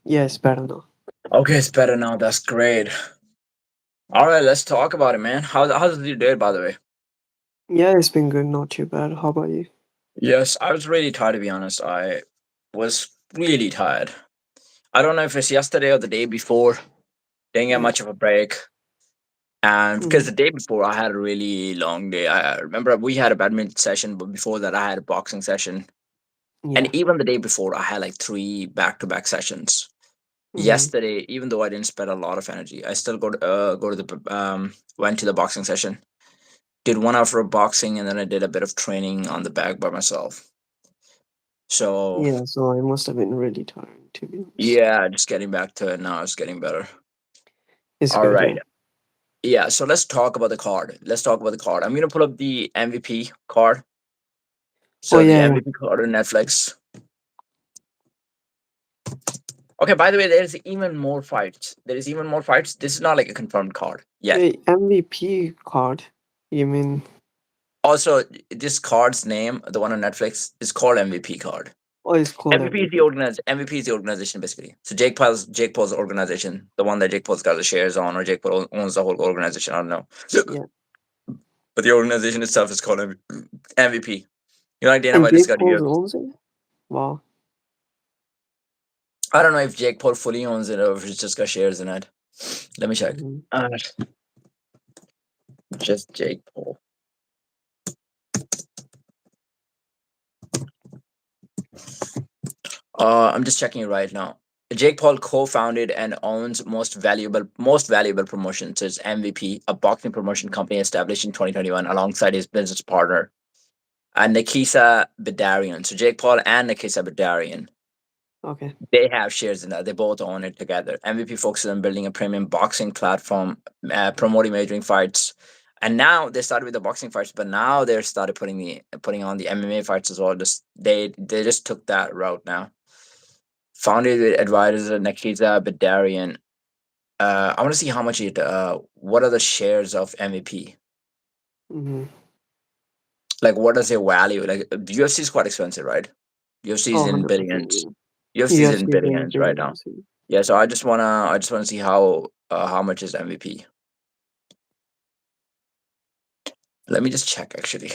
Yeah, it's better now. Okay, it's better now. That's great. All right, let's talk about it, man. How's your day, by the way? Yeah, it's been good, not too bad. How about you? Yes, I was really tired to be honest. I was really tired. I don't know if it's yesterday or the day before. Didn't get Yeah. much of a break. And because Mm, the day before I had a really long day. I remember we had a badminton session, but before that I had a boxing session. And yeah. even the day before I had like three back-to-back sessions. Mm, Yesterday, even though I didn't spend a lot of energy, I still go to the went to the boxing session. Did 1 hour of boxing, and then I did a bit of training on the bag by myself. So yeah, so I must have been really tired, to be honest. yeah, just getting back to it now. It's getting better. It's All good, right. yeah. Yeah. So let's talk about the card. Let's talk about the card. I'm gonna pull up the MVP card. Oh, So the yeah, yeah. MVP card on Netflix. Okay. By the way, there's even more fights. There is even more fights. This is not like a confirmed card yet. Wait, MVP card? You mean, Also, this card's name, the one on Netflix, is called MVP card. oh, it's called MVP. MVP is the organization basically. So Jake Paul's organization, the one that Jake Paul's got the shares on, or Jake Paul owns the whole organization. I don't know, Yeah. but the organization itself is called MVP. You know, like Dana And White just Jake got Paul UFC. owns it? Wow. I don't know if Jake Paul fully owns it or if he's just got shares in it. Let me check. Mm-hmm. Just Jake Paul. I'm just checking it right now. Jake Paul co-founded and owns most valuable promotions. Is MVP, a boxing promotion company established in 2021 alongside his business partner Nikisa Bedarian. So Jake Paul and Nikisa Bedarian, Okay. they have shares in that. They both own it together. MVP focuses on building a premium boxing platform, promoting majoring fights, and now they started with the boxing fights, but now they're started putting on the MMA fights as well. Just they just took that route now. Founded with advisor Nikita Bedarian. I want to see how much it. What are the shares of MVP? Mm-hmm. Like, what does their value? Like, UFC is quite expensive, right? UFC Oh, is in 100%, billions. yeah. UFC is in UFC is in billions right now. billions. Yeah. Yeah, so I just wanna see how much is MVP. Let me just check actually.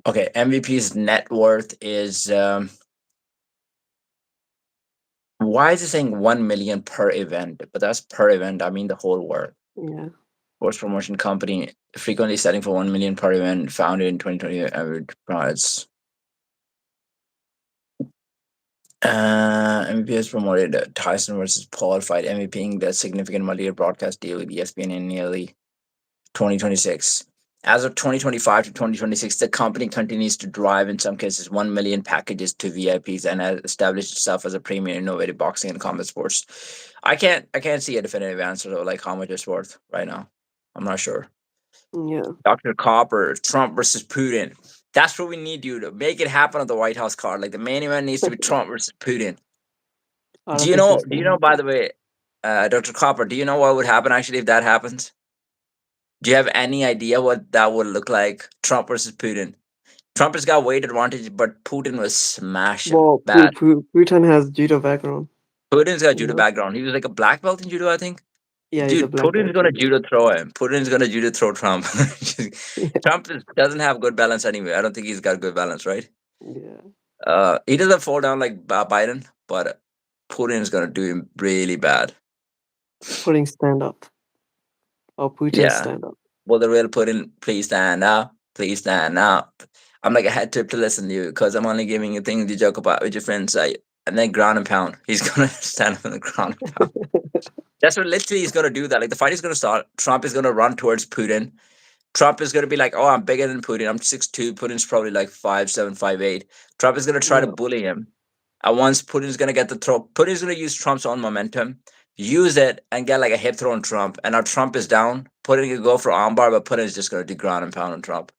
Okay, MVP's net worth is why is it saying 1 million per event? But that's per event. I mean the whole worth. Yeah. Sports promotion company frequently selling for 1 million per event. Founded in 2020. Average price. MVP has promoted Tyson versus Paul fight, MVPing the significant multi-year broadcast deal with ESPN in nearly 2026. As of 2025 to 2026, the company continues to drive, in some cases, 1 million packages to VIPs and has established itself as a premium innovative boxing and combat sports. I can't see a definitive answer though, like how much it's worth right now. I'm not sure. Yeah. Dr. Copper, Trump versus Putin. That's what we need you to make it happen on the White House card. Like the main event needs to be Trump versus Putin. I Do don't you think know? it's Do you gonna know? By happen. the way, Dr. Copper, do you know what would happen actually if that happens? Do you have any idea what that would look like? Trump versus Putin. Trump has got weight advantage, but Putin will smash him Well, bad. Putin has judo background, Putin's got you judo know? background. He was like a black belt in judo, I think. Yeah, he's a Dude, black Putin's belt gonna judo. judo throw him. Putin's gonna judo throw Trump. Doesn't have good balance anyway. I don't think he's got good balance, right? Yeah. He doesn't fall down like Biden, but Putin's gonna do him really bad. Putting stand up. Or Putin Yeah. stand up. Will the real Putin please stand up? Please stand up. I'm like, I had to listen to you because I'm only giving you things to joke about with your friends. And then ground and pound. He's gonna stand up in the ground and pound. That's what literally he's gonna do that. Like the fight is gonna start. Trump is gonna run towards Putin. Trump is gonna be like, "Oh, I'm bigger than Putin. I'm 6'2". Putin's probably like 5'7", 5'8". Trump is gonna try to Yeah. bully him. And once Putin's gonna get the throw, Putin's gonna use Trump's own momentum, use it, and get like a hip throw on Trump. And now Trump is down. Putin can go for armbar, but Putin's just gonna do ground and pound on Trump.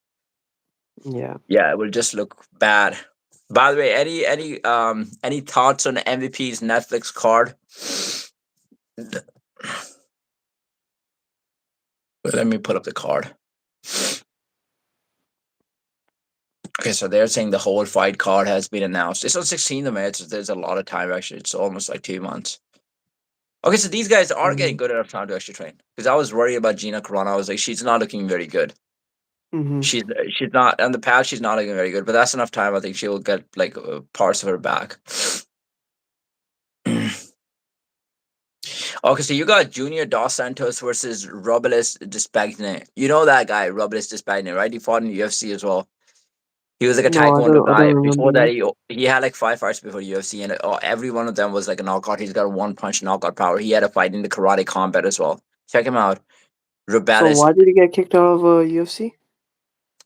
Yeah. Yeah, it will just look bad. By the way, any thoughts on MVP's Netflix card? Let me pull up the card. Okay, so they're saying the whole fight card has been announced. It's on 16th of May. There's a lot of time actually. It's almost like 2 months. Okay, so these guys are getting Um, good enough time to actually train. Because I was worried about Gina Carano. I was like, she's not looking very good. mhm. She's not on the pad. She's not looking very good. But that's enough time. I think she will get like parts of her back. Okay, so you got Junior Dos Santos versus Robles Despagne. You know that guy, Robles Despagne, right? He fought in UFC as well. He was like a No, Taekwondo I don't guy. remember Before that, that. he had like 5 fights before UFC, and every one of them was like a knockout. He's got a one punch knockout power. He had a fight in the karate combat as well. Check him out. So Robles. why did he get kicked out of UFC?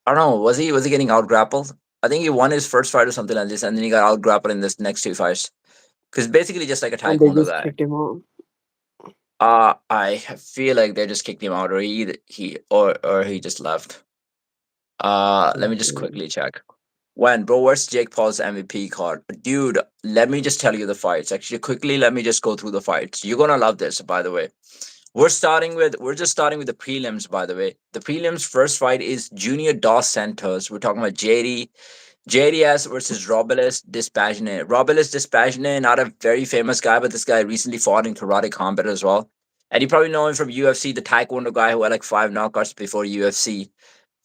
I don't know. Was he getting out grappled? I think he won his first fight or something like this, and then he got out grappled in this next 2 fights. Because basically just like a And they Taekwondo just guy. kicked him out. I feel like they just kicked him out, or he just left. Let me just Okay. quickly check. When bro, where's Jake Paul's MVP card, dude? Let me just tell you the fights. Actually, quickly, let me just go through the fights. You're gonna love this, by the way. We're just starting with the prelims, by the way. The prelims first fight is Junior Dos Santos. We're talking about JDS versus Robles Dispagine. Robles Dispagine, not a very famous guy, but this guy recently fought in karate combat as well. And you probably know him from UFC, the Taekwondo guy who had like 5 knockouts before UFC.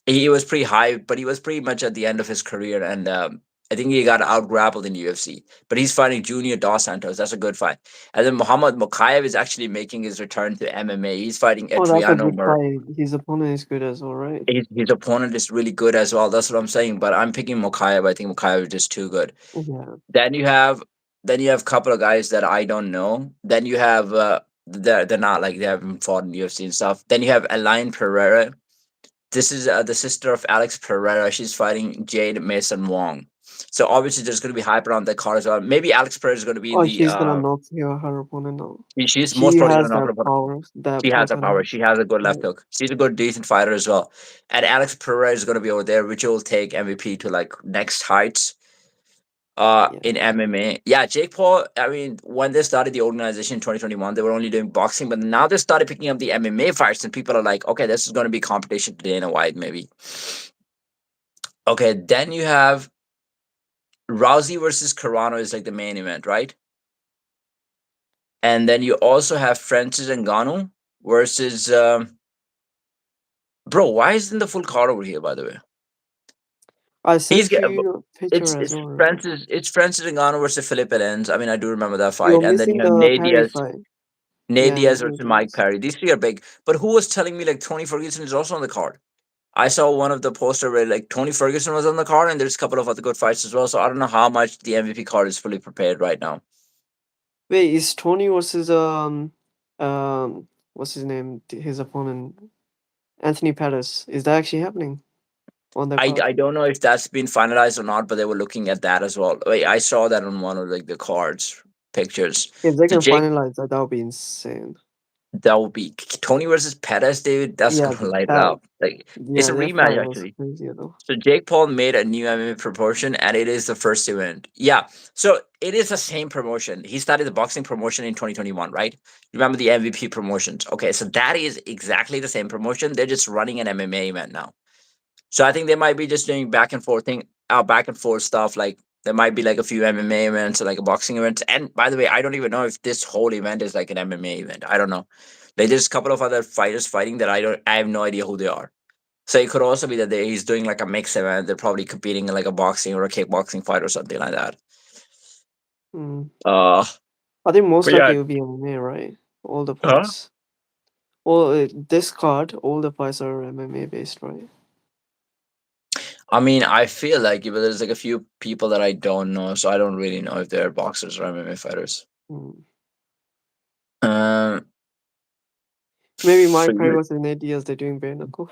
He was pretty high, but he was pretty much at the end of his career, and I think he got out grappled in UFC. But he's fighting Junior Dos Santos. That's a good fight. And then Muhammad Mokaev is actually making his return to MMA. He's fighting Oh, that's a Adriano good fight. His opponent is good as well, right? his opponent is really good as well. That's what I'm saying. But I'm picking Mokaev. I think Mokaev is just too good. Yeah. Then you have a couple of guys that I don't know. Then you have they're not like they haven't fought in UFC and stuff. Then you have Elaine Pereira. This is the sister of Alex Pereira. She's fighting Jade Mason Wong. So obviously there's going to be hype around that card as well. Maybe Alex Pereira is going to be in Oh, the. she's gonna knock her opponent out. She's most She probably going has to knock it that out. power, that She has the power. personality. She has a good left Right. hook. She's a good, decent fighter as well. And Alex Pereira is going to be over there, which will take MVP to like next heights. In Yeah. MMA. Yeah, Jake Paul, I mean, when they started the organization in 2021, they were only doing boxing, but now they started picking up the MMA fights, and people are like, okay, this is going to be competition to Dana White, maybe. Okay, then you have Rousey versus Carano is like the main event, right? And then you also have Francis Ngannou versus bro. Why isn't the full card over here? By the way, I he's sent get you a picture as well, right? It's Francis Ngannou versus Philippe Lenz. I mean, I do remember that You're fight. And then missing you have the Perry fight. Nate Yeah, Diaz Nate versus Mike Diaz. Perry. These three are big. But who was telling me like Tony Ferguson is also on the card? I saw one of the poster where like Tony Ferguson was on the card, and there's a couple of other good fights as well. So I don't know how much the MVP card is fully prepared right now. Wait, is Tony versus what's his name? His opponent, Anthony Pettis. Is that actually happening on the card? I don't know if that's been finalized or not, but they were looking at that as well. Wait, I saw that on one of like the cards pictures. If they So can Jake, finalize that, that would be insane. that would be Tony versus Pettis, dude. That's Yeah, gonna light it that up. Like it's yeah, a that rematch fight was actually. crazy though. So Jake Paul made a new MMA promotion, and it is the first event. Yeah, so it is the same promotion. He started the boxing promotion in 2021, right? Remember the MVP promotions? Okay, so that is exactly the same promotion. They're just running an MMA event now. So I think they might be just doing back and forth stuff. Like there might be like a few MMA events or like a boxing event. And by the way, I don't even know if this whole event is like an MMA event. I don't know. Like there's a couple of other fighters fighting that I have no idea who they are. So it could also be that he's doing like a mix event. They're probably competing in like a boxing or a kickboxing fight or something like that. Mm. Uh, I think most but yeah, likely it will be MMA, right? All the huh? fights. Well, this card, all the fights are MMA based, right? I mean, I feel like there's like a few people that I don't know, so I don't really know if they're boxers or MMA fighters. Mm. Um, Maybe for Mike Perry you, was in ADS, they're doing bare knuckle.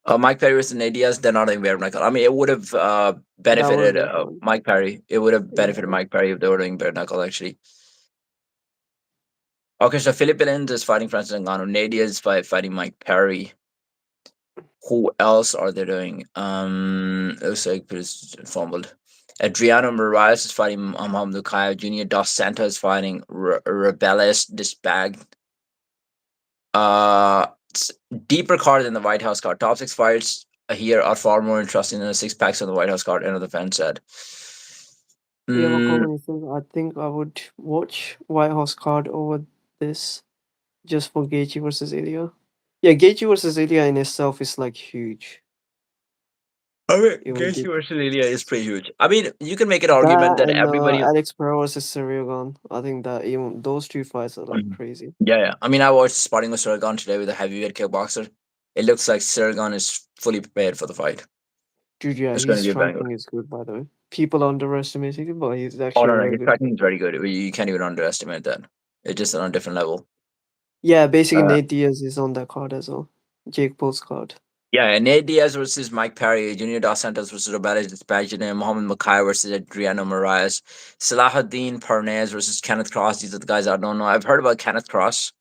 Mike Perry was an ADS. They're not in bare knuckle. I mean, it would have That would have benefited been fun. Mike Perry. It would have benefited Yeah. Mike Perry if they were doing bare knuckle. Actually, okay. So Philippines is fighting Francis Ngannou. Nadia is fighting Mike Perry. Who else are they doing? It looks like it's fumbled. Adriano Moraes is fighting Muhammad Lukayo. Junior Dos Santos is fighting Rebellis Dispag. It's deeper card than the White House card. Top six fights here are far more interesting than the six packs on the White House card. Another fan said. We have a Mm, comment. It says, I think I would watch Whitehouse card over this just for Gaethje versus Ilya. Yeah, Gaethje versus Ilya in itself is like huge. I mean, It will Gaethje be versus Ilya is pretty huge. I mean, you can make an argument that that and everybody. Alex Pereira versus Cyril. I think that even those two fights are like Mhm. crazy. Yeah, yeah. I mean, I watched sparring with Sergon today with a heavyweight kickboxer. It looks like Sergon is fully prepared for the fight. Dude, yeah, It's going his to be a banger. striking is good by the way. People underestimate it, but he's Oh actually no, a no, very his good striking is fighter. very good. You can't even underestimate that. It's just on a different level. Yeah, basically Uh, Nate Diaz is on that card as well. Jake Paul's card. Yeah, and Nate Diaz versus Mike Perry, Junior Dos Santos versus Roberto Dispagina, Mohamed Makai versus Adriano Moraes, Salahuddin Parnaz versus Kenneth Cross. These are the guys I don't know. I've heard about Kenneth Cross.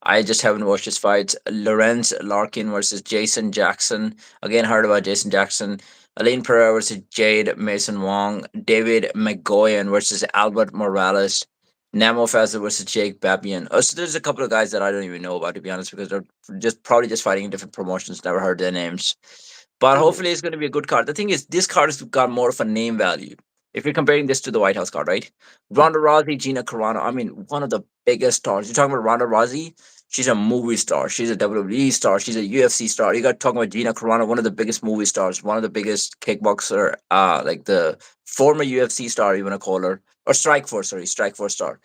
I just haven't watched his fights. Lorenz Larkin versus Jason Jackson. Again, heard about Jason Jackson. Aline Pereira versus Jade Mason Wong. David McGoyan versus Albert Morales. Namo Fazil versus Jake Babian. Oh, so there's a couple of guys that I don't even know about, to be honest, because they're just probably just fighting in different promotions. Never heard their names. But Yeah. hopefully it's going to be a good card. The thing is, this card has got more of a name value. If you're comparing this to the White House card, right? Ronda Rousey, Gina Carano. I mean, one of the biggest stars. You're talking about Ronda Rousey. She's a movie star. She's a WWE star. She's a UFC star. You got talking about Gina Carano, one of the biggest movie stars, one of the biggest kickboxer, like the former UFC star, you want to call her, or Strike Force star.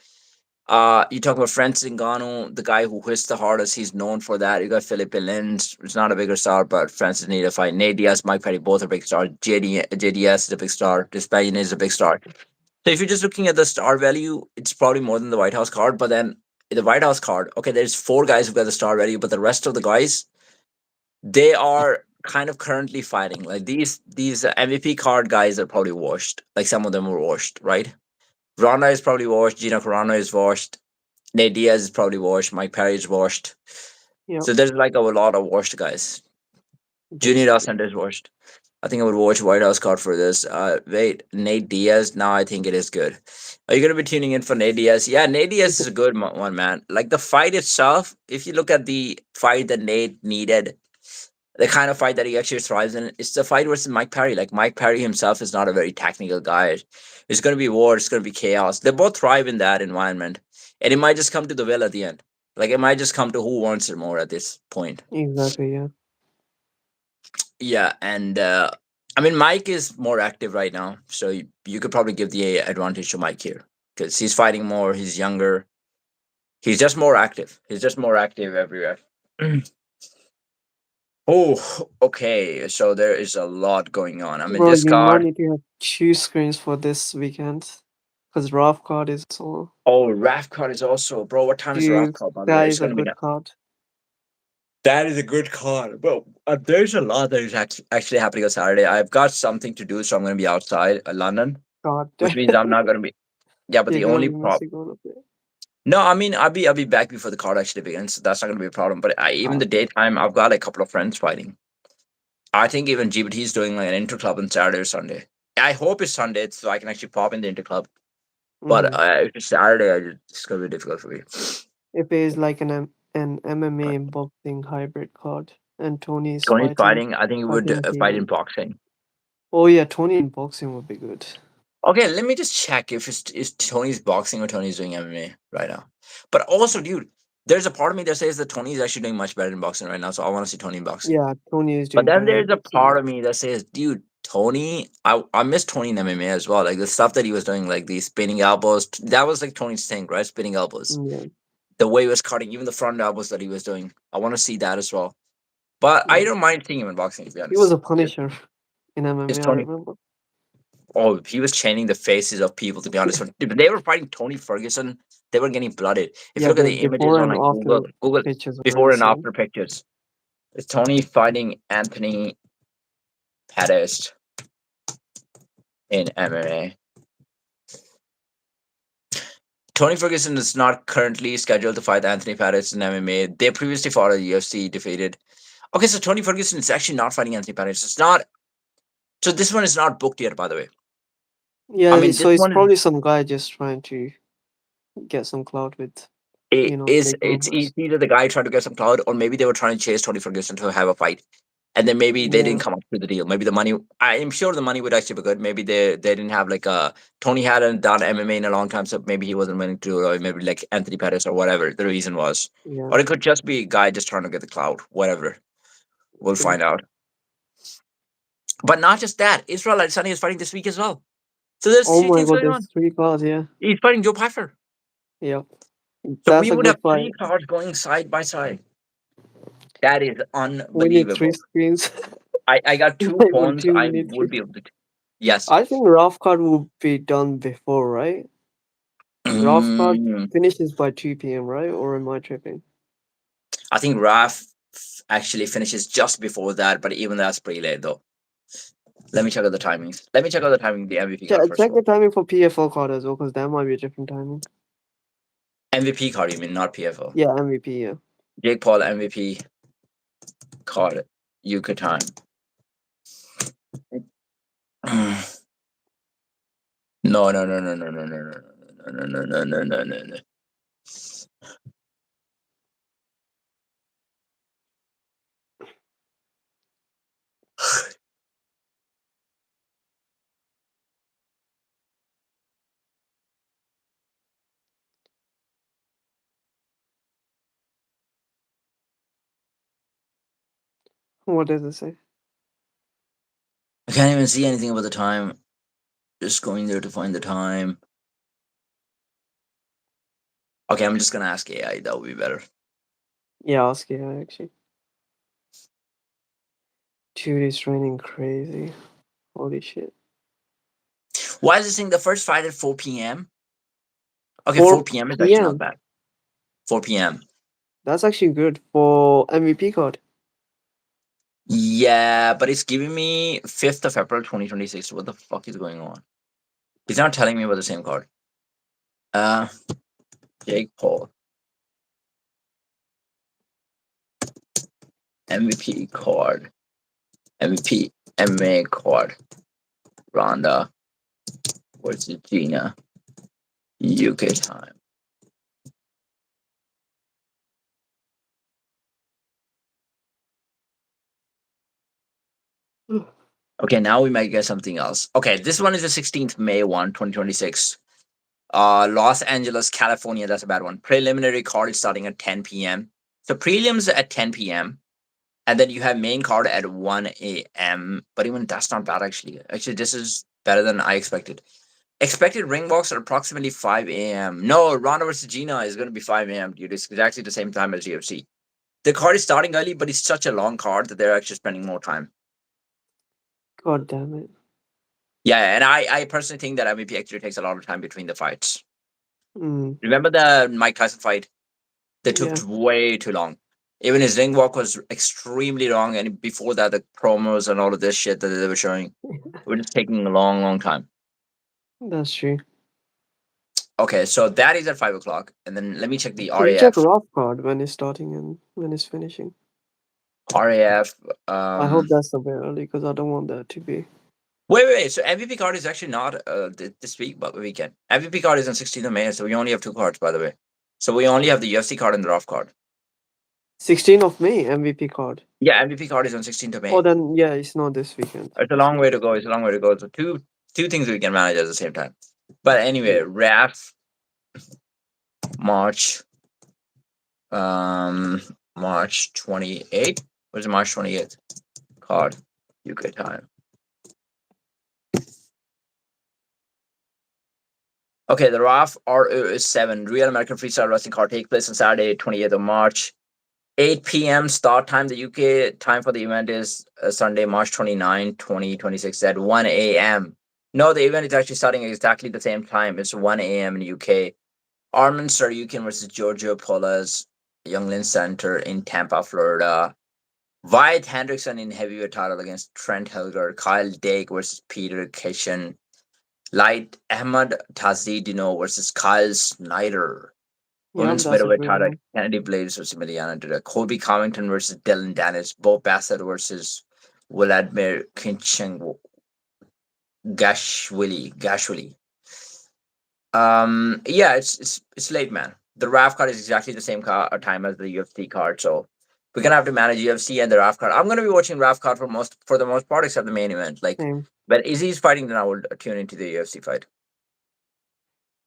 You talk about Francis Ngannou, the guy who hits the hardest. He's known for that. You got Philippe Lins, who's not a bigger star, but Francis need a fight. Nate Diaz, Mike Perry, both are big stars. JDS is a big star. Despain is a big star. So if you're just looking at the star value, it's probably more than the White House card. But then the White House card, okay, there's four guys who got the star value, but the rest of the guys, they are kind of currently fighting. Like these MVP card guys are probably washed. Like some of them were washed, right? Ronda is probably washed. Gina Carano is washed. Nate Diaz is probably washed. Mike Perry is washed. Yeah, So there's like a lot of washed guys. Junior Dos basically. Santos is washed. I think I would watch White House card for this. Wait, Nate Diaz. Now I think it is good. Are you gonna be tuning in for Nate Diaz? Yeah, Nate Diaz is a good one, man. Like the fight itself, if you look at the fight that Nate needed, the kind of fight that he actually thrives in, it's the fight versus Mike Perry. Like Mike Perry himself is not a very technical guy. It's gonna be war. It's gonna be chaos. They both thrive in that environment, and it might just come to the will at the end. Like it might just come to who wants it more at this point. Exactly, yeah. Yeah, and I mean Mike is more active right now, so you could probably give the advantage to Mike here because he's fighting more. He's younger. He's just more active. He's just more active everywhere. Oh, okay. So there is a lot going on. I mean, Bro, this you might card. need to have two screens for this weekend. Because Ralph card is so Oh, Raf card is also, bro. What time is Raf dude, card? By the way, that it's is a gonna be good now. card. That is a good card, bro. There's a lot that is actually happening on Saturday. I've got something to do, so I'm gonna be outside London, God which damn. means I'm not gonna be. Yeah, but You're the gonna only be prop. missing all of it. No, I mean I'll be back before the card actually begins, so that's not gonna be a problem. But even the Okay. daytime, I've got a couple of friends fighting. I think even GBT is doing like an inter club on Saturday or Sunday. I hope it's Sunday so I can actually pop in the inter club. But Mm-hmm. if it's Saturday, it's gonna be difficult for me. It pays like an MMA boxing hybrid card. And Tony is Tony's fighting. fighting. I think he I would think fight in he. boxing. Oh yeah, Tony in boxing would be good. Okay, let me just check if it's is Tony's boxing or Tony's doing MMA right now. But also, dude, there's a part of me that says that Tony is actually doing much better in boxing right now, so I want to see Tony in boxing. Yeah, Tony is But doing then better in there's a boxing. part of me that says, dude, Tony, I miss Tony in MMA as well. Like the stuff that he was doing, like the spinning elbows, that was like Tony's thing, right? Spinning elbows. Yeah, The way he was cutting, even the front elbows that he was doing. I want to see that as well. But I yeah. don't mind seeing him in boxing, to be He was honest. a Punisher in Is MMA. I Tony remember. Oh, he was chaining the faces of people. To be honest, when they were fighting Tony Ferguson, they were getting blooded. If you Yeah, look at the the images before on and like after Google pictures are before and insane. after pictures, it's Tony fighting Anthony Pettis in MMA. Tony Ferguson is not currently scheduled to fight Anthony Pettis in MMA. They previously fought at the UFC, defeated. Okay, so Tony Ferguson is actually not fighting Anthony Pettis. It's not. So this one is not booked yet, by the way. I Yeah, mean, this so it's one is probably some guy just trying to get some clout with. It is make it's rumors. either the guy tried to get some clout, or maybe they were trying to chase Tony Ferguson to have a fight, and then maybe they Yeah, didn't come up with the deal. Maybe the money. I am sure the money would actually be good. Maybe they didn't have like a Tony hadn't done MMA in a long time, so maybe he wasn't willing to do it, or maybe like Anthony Pettis or whatever the reason was, yeah, or it could just be a guy just trying to get the clout. Whatever, we'll true. find out. But not just that, Israel Adesanya is fighting this week as well. So there's Oh three my things god, going there's on. three cards. Yeah, He's fighting Joe Pyfer. yeah. So That's we a would good have fight. three cards going side by side. That is We need three unbelievable. screens. I got Not two even phones. two. We I need would three. be able to. Yes. I think Rough card will be done before, right? Rough card Mm, finishes by 2 p.m., right? Or am I tripping? I think Raf actually finishes just before that, but even that's pretty late though. Let me check out the timings. Let me check out the timing of the MVP card first Check of the all. timing for PFL card as well, because that might be a different timing. MVP card, you mean, not PFO. Yeah, MVP. Yeah. Jake Paul MVP card, UK time. No, no, no, no, no, no, no, no, no, no, no, no, no, no, no. What does it say? I can't even see anything about the time. Just going there to find the time. Okay, I'm just gonna ask AI. That would be better. Yeah, ask it actually. Dude, it's raining crazy. Holy shit. Why is this thing the first fight at 4 p.m.? Okay, 4 p.m. is 4 actually not p.m. bad. 4 p.m. That's actually good for MVP card. Yeah, but it's giving me 5th of April 2026. What the fuck is going on? It's not telling me about the same card. Uh, Jake Paul, MVP card, MVP MMA card, Ronda versus Gina, UK time. Okay, now we might get something else. Okay, this one is the 16th May 2026. Los Angeles, California. That's a bad one. Preliminary card is starting at 10 p.m. So prelims at 10 p.m. And then you have main card at 1 a.m. But even that's not bad actually. Actually, this is better than I expected. Expected ring walks are approximately 5 a.m. No, Ronda versus Gina is going to be 5 a.m. dude. It's exactly the same time as UFC. The card is starting early, but it's such a long card that they're actually spending more time. God damn it. Yeah, and I personally think that MVP actually takes a lot of time between the fights. Mm, Remember the Mike Tyson fight? They took yeah, way too long. Even his ring walk was extremely long, and before that, the promos and all of this shit that they were showing were just taking a long, long time. that's true. Okay, so that is at 5 o'clock, and then let me check the Can you check RAF. Rough card when it's starting and when it's finishing? RAF. I hope that's a bit early because I don't want that to be. Wait. So MVP card is actually not this week, but weekend. MVP card is on 16th of May, so we only have two cards, by the way. So we only have the UFC card and the RAF card. 16th of May MVP card. Yeah, MVP card is on 16th of Oh, May. then yeah, it's not this weekend. It's a It's long way next. to go. It's a long way to go. So two things we can manage at the same time. But anyway, Yeah. RAF March um March 28th. Where's March 28th? Card. UK time. Okay, the RAF RO7 Real American Freestyle Wrestling card take place on Saturday, 28th of March. 8 p.m. start time. The UK time for the event is Sunday, March 29, 2026 at 1 a.m. No, the event is actually starting at exactly the same time. It's 1 a.m. in the UK. Armin Saryukin versus Giorgio Polas, Youngland Center in Tampa, Florida. Wyatt Hendrickson in heavyweight title against Trent Helger. Kyle Dake versus Peter Kishin. Light Ahmad Tazdino versus Kyle Snyder. Yep, Women's that's a middleweight good title, one. Kennedy Blades versus Emiliana Duda. Colby Covington versus Dylan Dennis. Bo Bassett versus Vladimir Kincheng Gashwili. Yeah, it's late, man. the RAF card is exactly the same time as the UFC card. So we're gonna have to manage UFC and the RAF card. I'm gonna be watching RAF card for the most part, except the main event. Like, Same. but Izzy's fighting, then I will tune into the UFC fight.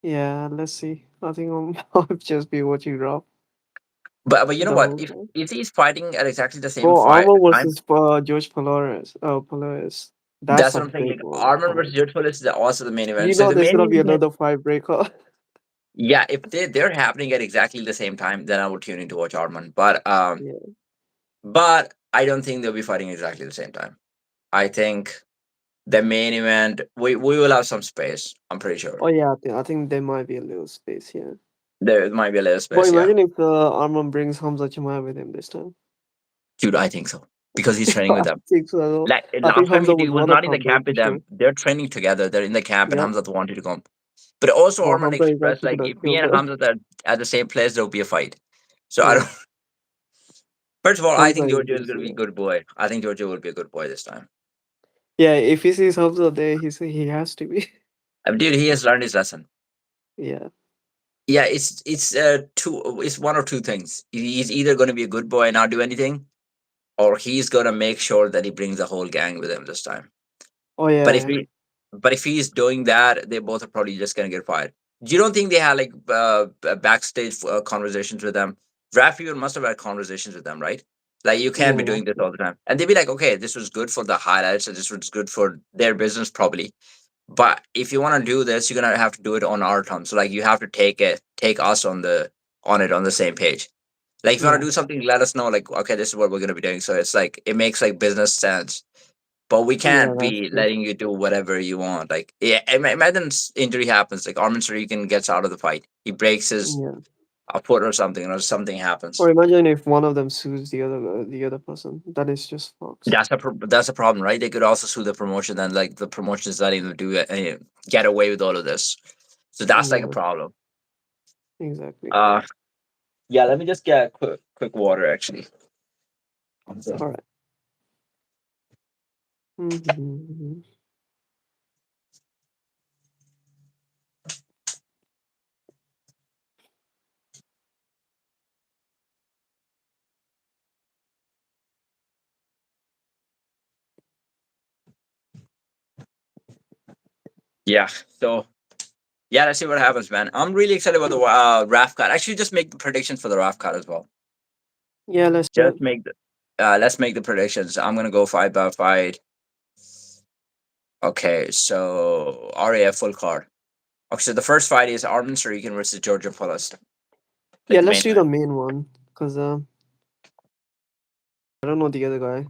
Yeah, let's see. I think I'll just be watching Raw But you know the what? whole If time. Izzy's fighting at exactly the same Bro, fight Armor time, versus George Polaris. Polaris. That's that's a what I'm saying. big Like one. Armin versus Polaris. George Willis is also the main event. You So know, the there's main gonna be event, another fight breaker. yeah, if they're happening at exactly the same time, then I would tune in to watch Armin. Yeah. But I don't think they'll be fighting exactly the same time. I think the main event we will have some space. I'm pretty sure Oh yeah, I think there might be a little space here. there might be a little But space. Yeah, imagine if Armor brings Hamza Chimaev with him this time. dude, I think so because he's training with I them. think so. Like I think last time Hamza he would was wanna not in the come there camp for with sure. them. They're training together. They're in the camp, and Yep. Hamzat wanted to come. But also, But Arman Hamza is expressed actually like gonna if me kill and them. Hamzat are at the same place, there'll be a fight. So I Yeah. don't. First of all, I Hamza think is Giorgio is just going to be a yeah. good boy. I think Giorgio will be a good boy this time. Yeah, if he sees Hamza there, he has to be. Dude, he has learned his lesson. Yeah. Yeah, it's one or two things. He's either going to be a good boy and not do anything, or he's going to make sure that he brings the whole gang with him this time. Oh But if yeah. he, but if he's doing that, they both are probably just gonna get fired. You don't think they had like backstage conversations with them? Draft people must have had conversations with them, right? Like you can't Yeah. be doing this all the time, and they'd be like, "Okay, this was good for the highlights, and this was good for their business, probably." But if you want to do this, you're gonna have to do it on our terms. So like you have to take us on the same page. Like if you want Yeah. to do something, let us know. Like okay, this is what we're gonna be doing. So it's like it makes like business sense, but we Yeah. can't That's be true. letting you do whatever you want. Like, yeah, imagine injury happens. Like Armin Sarikin gets out of the fight, he breaks his Yeah. foot or something Or happens. imagine if one of them sues the other person. That is just fucks. That's a problem, right? They could also sue the promotion, and like the promotion is not even get away with all of this. So that's like a Yeah. problem. Exactly. Uh, yeah. Let me just get a quick water, actually. All right. Mm-hmm. Yeah. So yeah, let's see what happens, man. I'm really excited about the RAF card. Actually, just make the predictions for the RAF card as well. Yeah. Let's do Just it. make the let's make the predictions. I'm gonna go fight by fight. Okay, so RAF full card. Okay, so the first fight is Armin Sarikin versus Georgia Pulis, like Yeah. the Let's main do the event. main one because I don't know the other guy,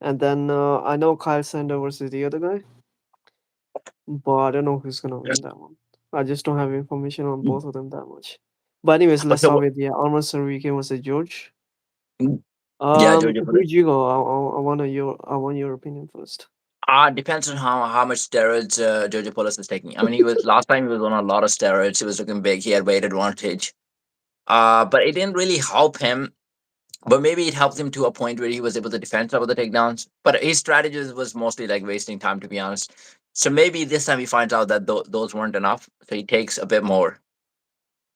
and then I know Kyle Sander versus the other guy, but I don't know who's gonna win that one. I just don't have information on both of them that much. But anyways, let's So start with yeah, Armand Sariki versus George. yeah, Georgia Pulis. Who'd you go? I want your opinion first. Depends on how much steroids Georgia Pulis is taking. I mean, he was last time he was on a lot of steroids. He was looking big. He had weight advantage. But it didn't really help him. But maybe it helped him to a point where he was able to defend some of the takedowns. But his strategies was mostly like wasting time, to be honest. So maybe this time he finds out that those weren't enough. So he takes a bit more,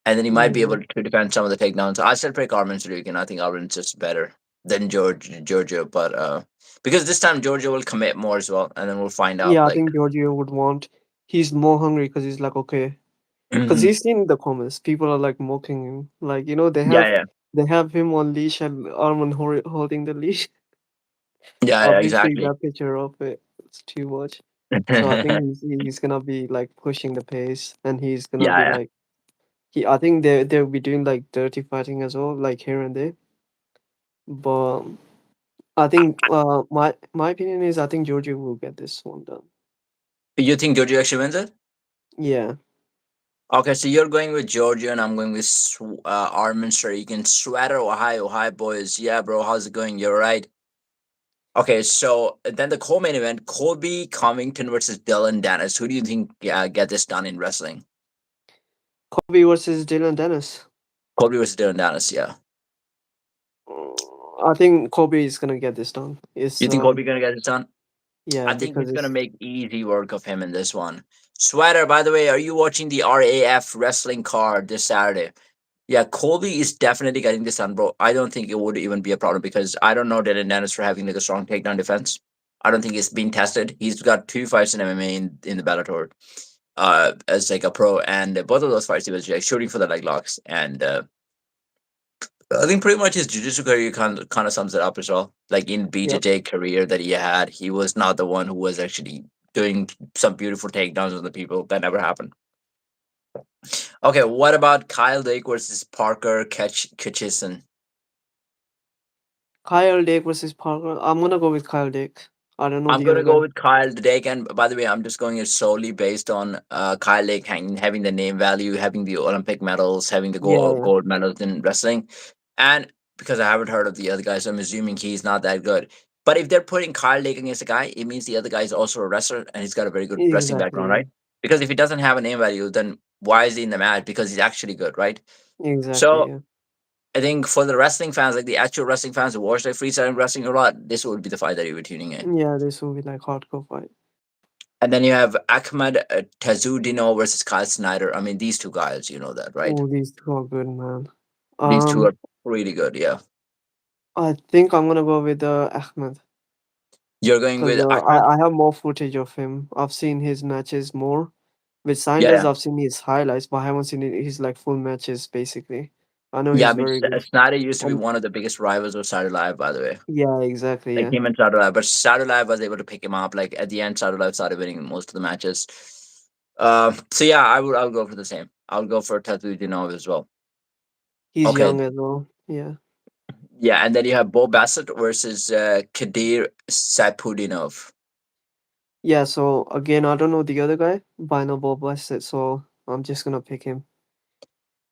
and then he might be Yeah, able to defend some of the takedowns. I still pick Armin Sarikin. I think Armin's just better than Georgia, but because this time Georgia will commit more as well, and then we'll find out. yeah. I Like, think Giorgio would want. He's more hungry because he's like okay, because mhm. he's seen the comments. People are like mocking him. Like Yeah, yeah, they have him on leash and Armand holding the leash. yeah, yeah, Obviously, exactly. that picture of it, it's too much. So I think he's gonna be like pushing the pace, and he's gonna be Yeah, like he. I think they'll be doing like dirty fighting as well, like here and there. But I think my opinion is I think Georgia will get this one done. yeah. You think Georgia actually wins it? Yeah. Okay, so you're going with Georgia, and I'm going with Armin Sarikin. Sweater, Ohio, hi boys. Yeah, bro, how's it going? You're right. Okay, so then the co-main event: Colby Covington versus Dylan Dennis. Who do you think get this done in wrestling? Kobe versus Dylan Dennis. Colby versus Dylan Dennis. Yeah, I think Kobe is gonna get this done. It's you think Colby gonna get this done? I yeah think because he's gonna it's make easy work of him in this one. Sweater, by the way, are you watching the RAF wrestling card this Saturday? Yeah, Colby is definitely getting this done, bro. I don't think it would even be a problem because I don't know Dylan Dennis for having like a strong takedown defense. I don't think it's been tested. He's got two fights in MMA in the Bellator, as like a pro, and both of those fights he was like shooting for the leg locks, and I think pretty much his jiu-jitsu career kind of sums it up as well. Like in Yep. BJJ career that he had, he was not the one who was actually doing some beautiful takedowns on the people. That never happened. Okay, what about Kyle Lake versus Parker Kitchison? Kyle Dake versus Parker. I'm gonna go with Kyle Dake. I don't know I'm the gonna other go guy. with Kyle Lake, and by the way, I'm just going it solely based on Kyle Lake having the name value, having the Olympic medals, having the Yeah, yeah. gold medals in wrestling, and because I haven't heard of the other guys, I'm assuming he's not that good. But if they're putting Kyle Lake against a guy, it means the other guy is also a wrestler and he's got a very good wrestling Exactly. background, Yeah. right? Because if he doesn't have a name value, then why is he in the match? Because he's actually good, right? Exactly. So Yeah. I think for the wrestling fans, like the actual wrestling fans who watch like freestyle wrestling a lot, this would be the fight that you were tuning in. Yeah. This will be like hardcore fight. And then you have Ahmed Tazudino versus Kyle Snyder. I mean, these two guys, you know that, right? Oh, these two are good, man. These two Um, are really good. Yeah, I think I'm gonna go with Ahmed you're going because with Ahmed. I have more footage of him. I've seen his matches more. With Yeah, Sanders, yeah, I've seen his highlights, but I haven't seen his like full matches. Basically, I know yeah. I he's mean, very good. Snyder used to be And one of the biggest rivals of Saturday Live, by the way. yeah, exactly. Like Yeah, him and Saturday Live, but Saturday Live was able to pick him up. Like at the end, Saturday Live started winning most of the matches. So yeah, I would go for the same. I would go for Tazudino as well. he's Okay, young as well. Yeah, yeah, and then you have Bo Bassett versus Kadir Sapudinov. yeah. So again, I don't know the other guy, but I know Bob Weston, so I'm just gonna pick him.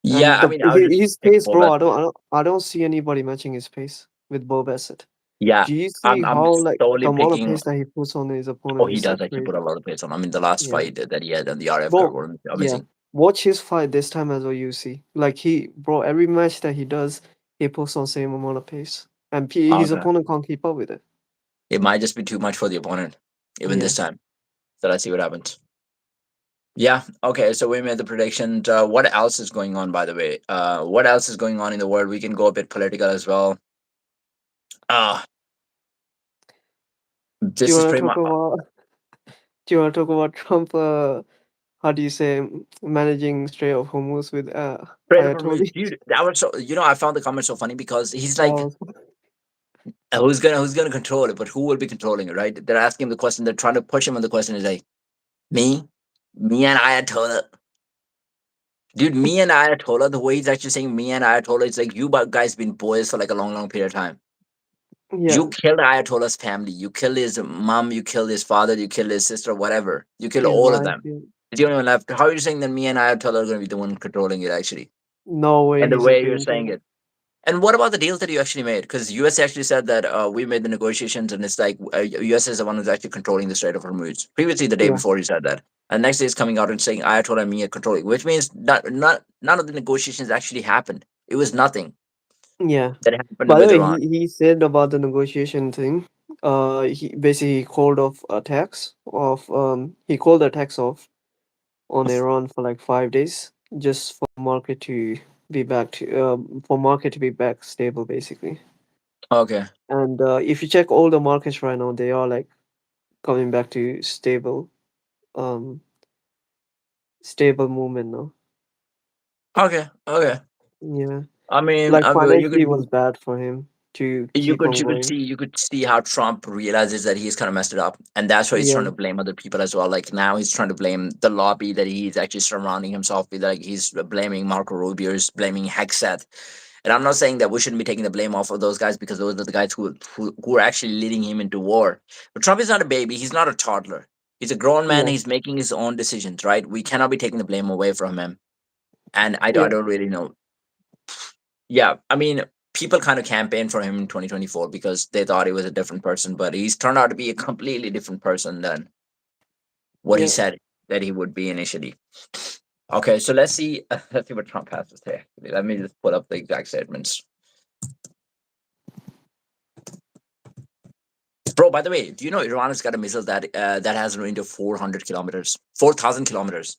Yeah, And I mean, I would just his pick pace, Bo bro. Bassett. I don't see anybody matching his pace with Bob Bassett. Yeah, Do you see I'm how like solely the amount of picking. pace that he puts on his Oh, opponent he is does like actually put crazy? a lot of pace on. I mean, the last Yeah, fight that he had on the RF card bro. were Yeah, amazing. watch his fight this time as well. You see, like bro, every match that he does, he puts on same amount of pace, and his Okay, opponent can't keep up with it. it might just be too much for the opponent, even Yeah, this time. So let's see what happens. Yeah. Okay. So we made the predictions. What else is going on, by the way? What else is going on in the world? We can go a bit political as well. Uh do you this is want to pretty talk much about? Do you want to talk about Trump? How do you say managing Strait of Hormuz with straight up from Ayatollah? dude. That was so. I found the comment so funny because he's That like, was who's gonna control it? But who will be controlling it? Right? They're asking him the question. They're trying to push him on the question. He's like, me, me and Ayatollah. Dude, me and Ayatollah, the way he's actually saying me and Ayatollah, it's like you guys been boys for like a long, long period of time. yeah, You killed Ayatollah's family. You killed his mom. You killed his father. You killed his sister. Whatever. You killed his all of wife. them. Yeah. It's the only one left. How are you saying that me and Ayatollah are going to be the one controlling it actually? No way And the he's way you're agreeing to saying that. it. And what about the deals that you actually made? Because US actually said that we made the negotiations, and it's like US is the one who's actually controlling the Strait of Hormuz. Previously, the day Yeah, before, he said that, and next day is coming out and saying Ayatollah and me are controlling, which means not none of the negotiations actually happened. It was nothing yeah. that happened By the with way, Iran. he said about the negotiation thing. He basically called off attacks of he called attacks off on Iran for like 5 days, just for market to be back to for market to be back stable, basically. Okay, And if you check all the markets right now, they are like coming back to um, stable movement now. okay. Yeah, I mean, like you financially, it was could bad for him to you keep could on you could going. see you could see how Trump realizes that he's kind of messed it up, and that's why he's trying Yeah, to blame other people as well. Like now he's trying to blame the lobby that he's actually surrounding himself with. Like he's blaming Marco Rubio, he's blaming Hexet. And I'm not saying that we shouldn't be taking the blame off of those guys because those are the guys who are actually leading him into war. But Trump is not a baby. He's not a toddler. He's a grown man. yeah, He's making his own decisions, right? We cannot be taking the blame away from him. And I yeah, don't really know. Yeah, I mean, people kind of campaigned for him in 2024 because they thought he was a different person, but he's turned out to be a completely different person than what he yeah. said that he would be initially. Okay, so let's see what Trump has to say. Let me just pull up the exact statements. Bro, by the way, do you know Iran has got a missile that has a range of 400 kilometers, 4,000 kilometers?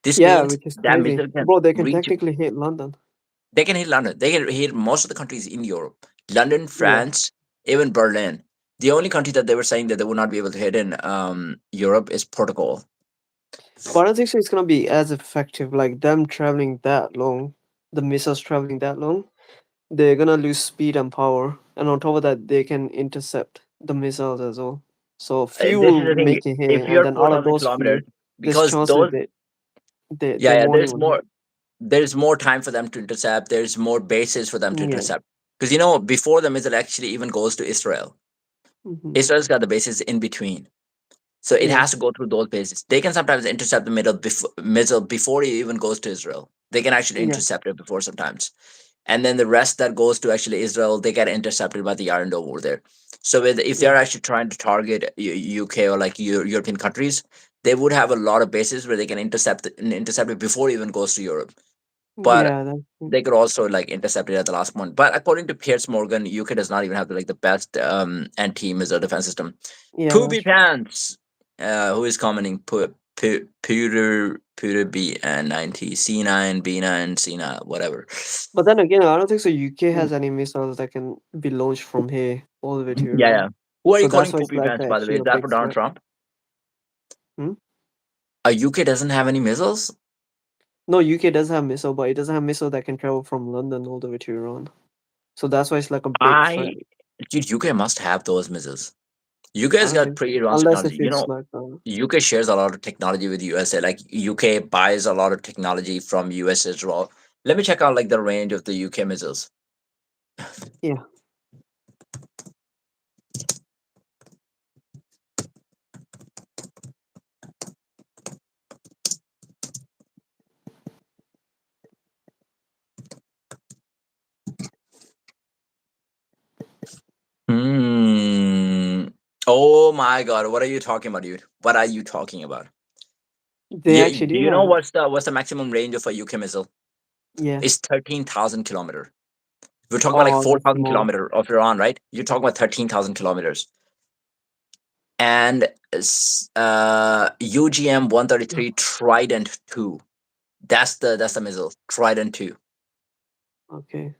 This Yeah, means which is that crazy, missile can bro. They can reach. technically hit London. They can hit London. They can hit most of the countries in Europe. London, Yeah. France, even Berlin. The only country that they were saying that they would not be able to hit in Europe is Portugal. But I don't think so it's gonna be as effective. Like them traveling that long, the missiles traveling that long, they're gonna lose speed and power. And on top of that, they can intercept the missiles as well. So few This is will the thing. make it If here, and you're then out of 4,000 those kilometers, few, there's because chances those, they yeah, yeah, won't even hit. there's more time for them to intercept. There's more bases for them to Yeah. intercept. Because before the missile actually even goes to Israel, Hmm. Israel's got the bases in between. So it Yeah. has to go through those bases. They can sometimes intercept the missile before it even goes to Israel. They can actually Yeah. intercept it before sometimes. And then the rest that goes to actually Israel, they get intercepted by the Iron Dome over there. So if Yeah. they're actually trying to target UK or like European countries, they would have a lot of bases where they can intercept it before it even goes to Europe. But Yeah. That's true. they could also like intercept it at the last moment. But according to Piers Morgan, UK does not even have the best anti-missile defense system. Yeah. That's Poopy true. pants. Who is commenting? Pewter B and 90 C9 B9 C9 whatever. But then again, I don't think so. UK has any missiles that can be launched from here all the way to Yeah, Iran. yeah. Who are So you that's calling why it's poopy like pants, by the way? actually Is a that for big Donald threat. Trump? Hmm? UK doesn't have any missiles? No, UK does have missile, but it doesn't have missile that can travel from London all the way to Iran. So that's why it's like a big threat. I, dude, UK must have those missiles. UK I has don't got think so. pretty advanced Unless technology. if it's like UK shares a lot of technology with USA. Like UK buys a lot of technology from US as well. Let me check out like the range of the UK missiles. yeah. Hmm. Oh my God! What are you talking about, dude? What are you talking about? They Yeah, actually do do you know have. what's the maximum range of a UK missile? Yeah. It's 13,000 kilometers. We're talking about like Oh, four that's thousand small. kilometer of Iran, right? You're talking about 13,000 kilometers. And UGM 133 Trident 2. That's the missile. Trident 2. Okay.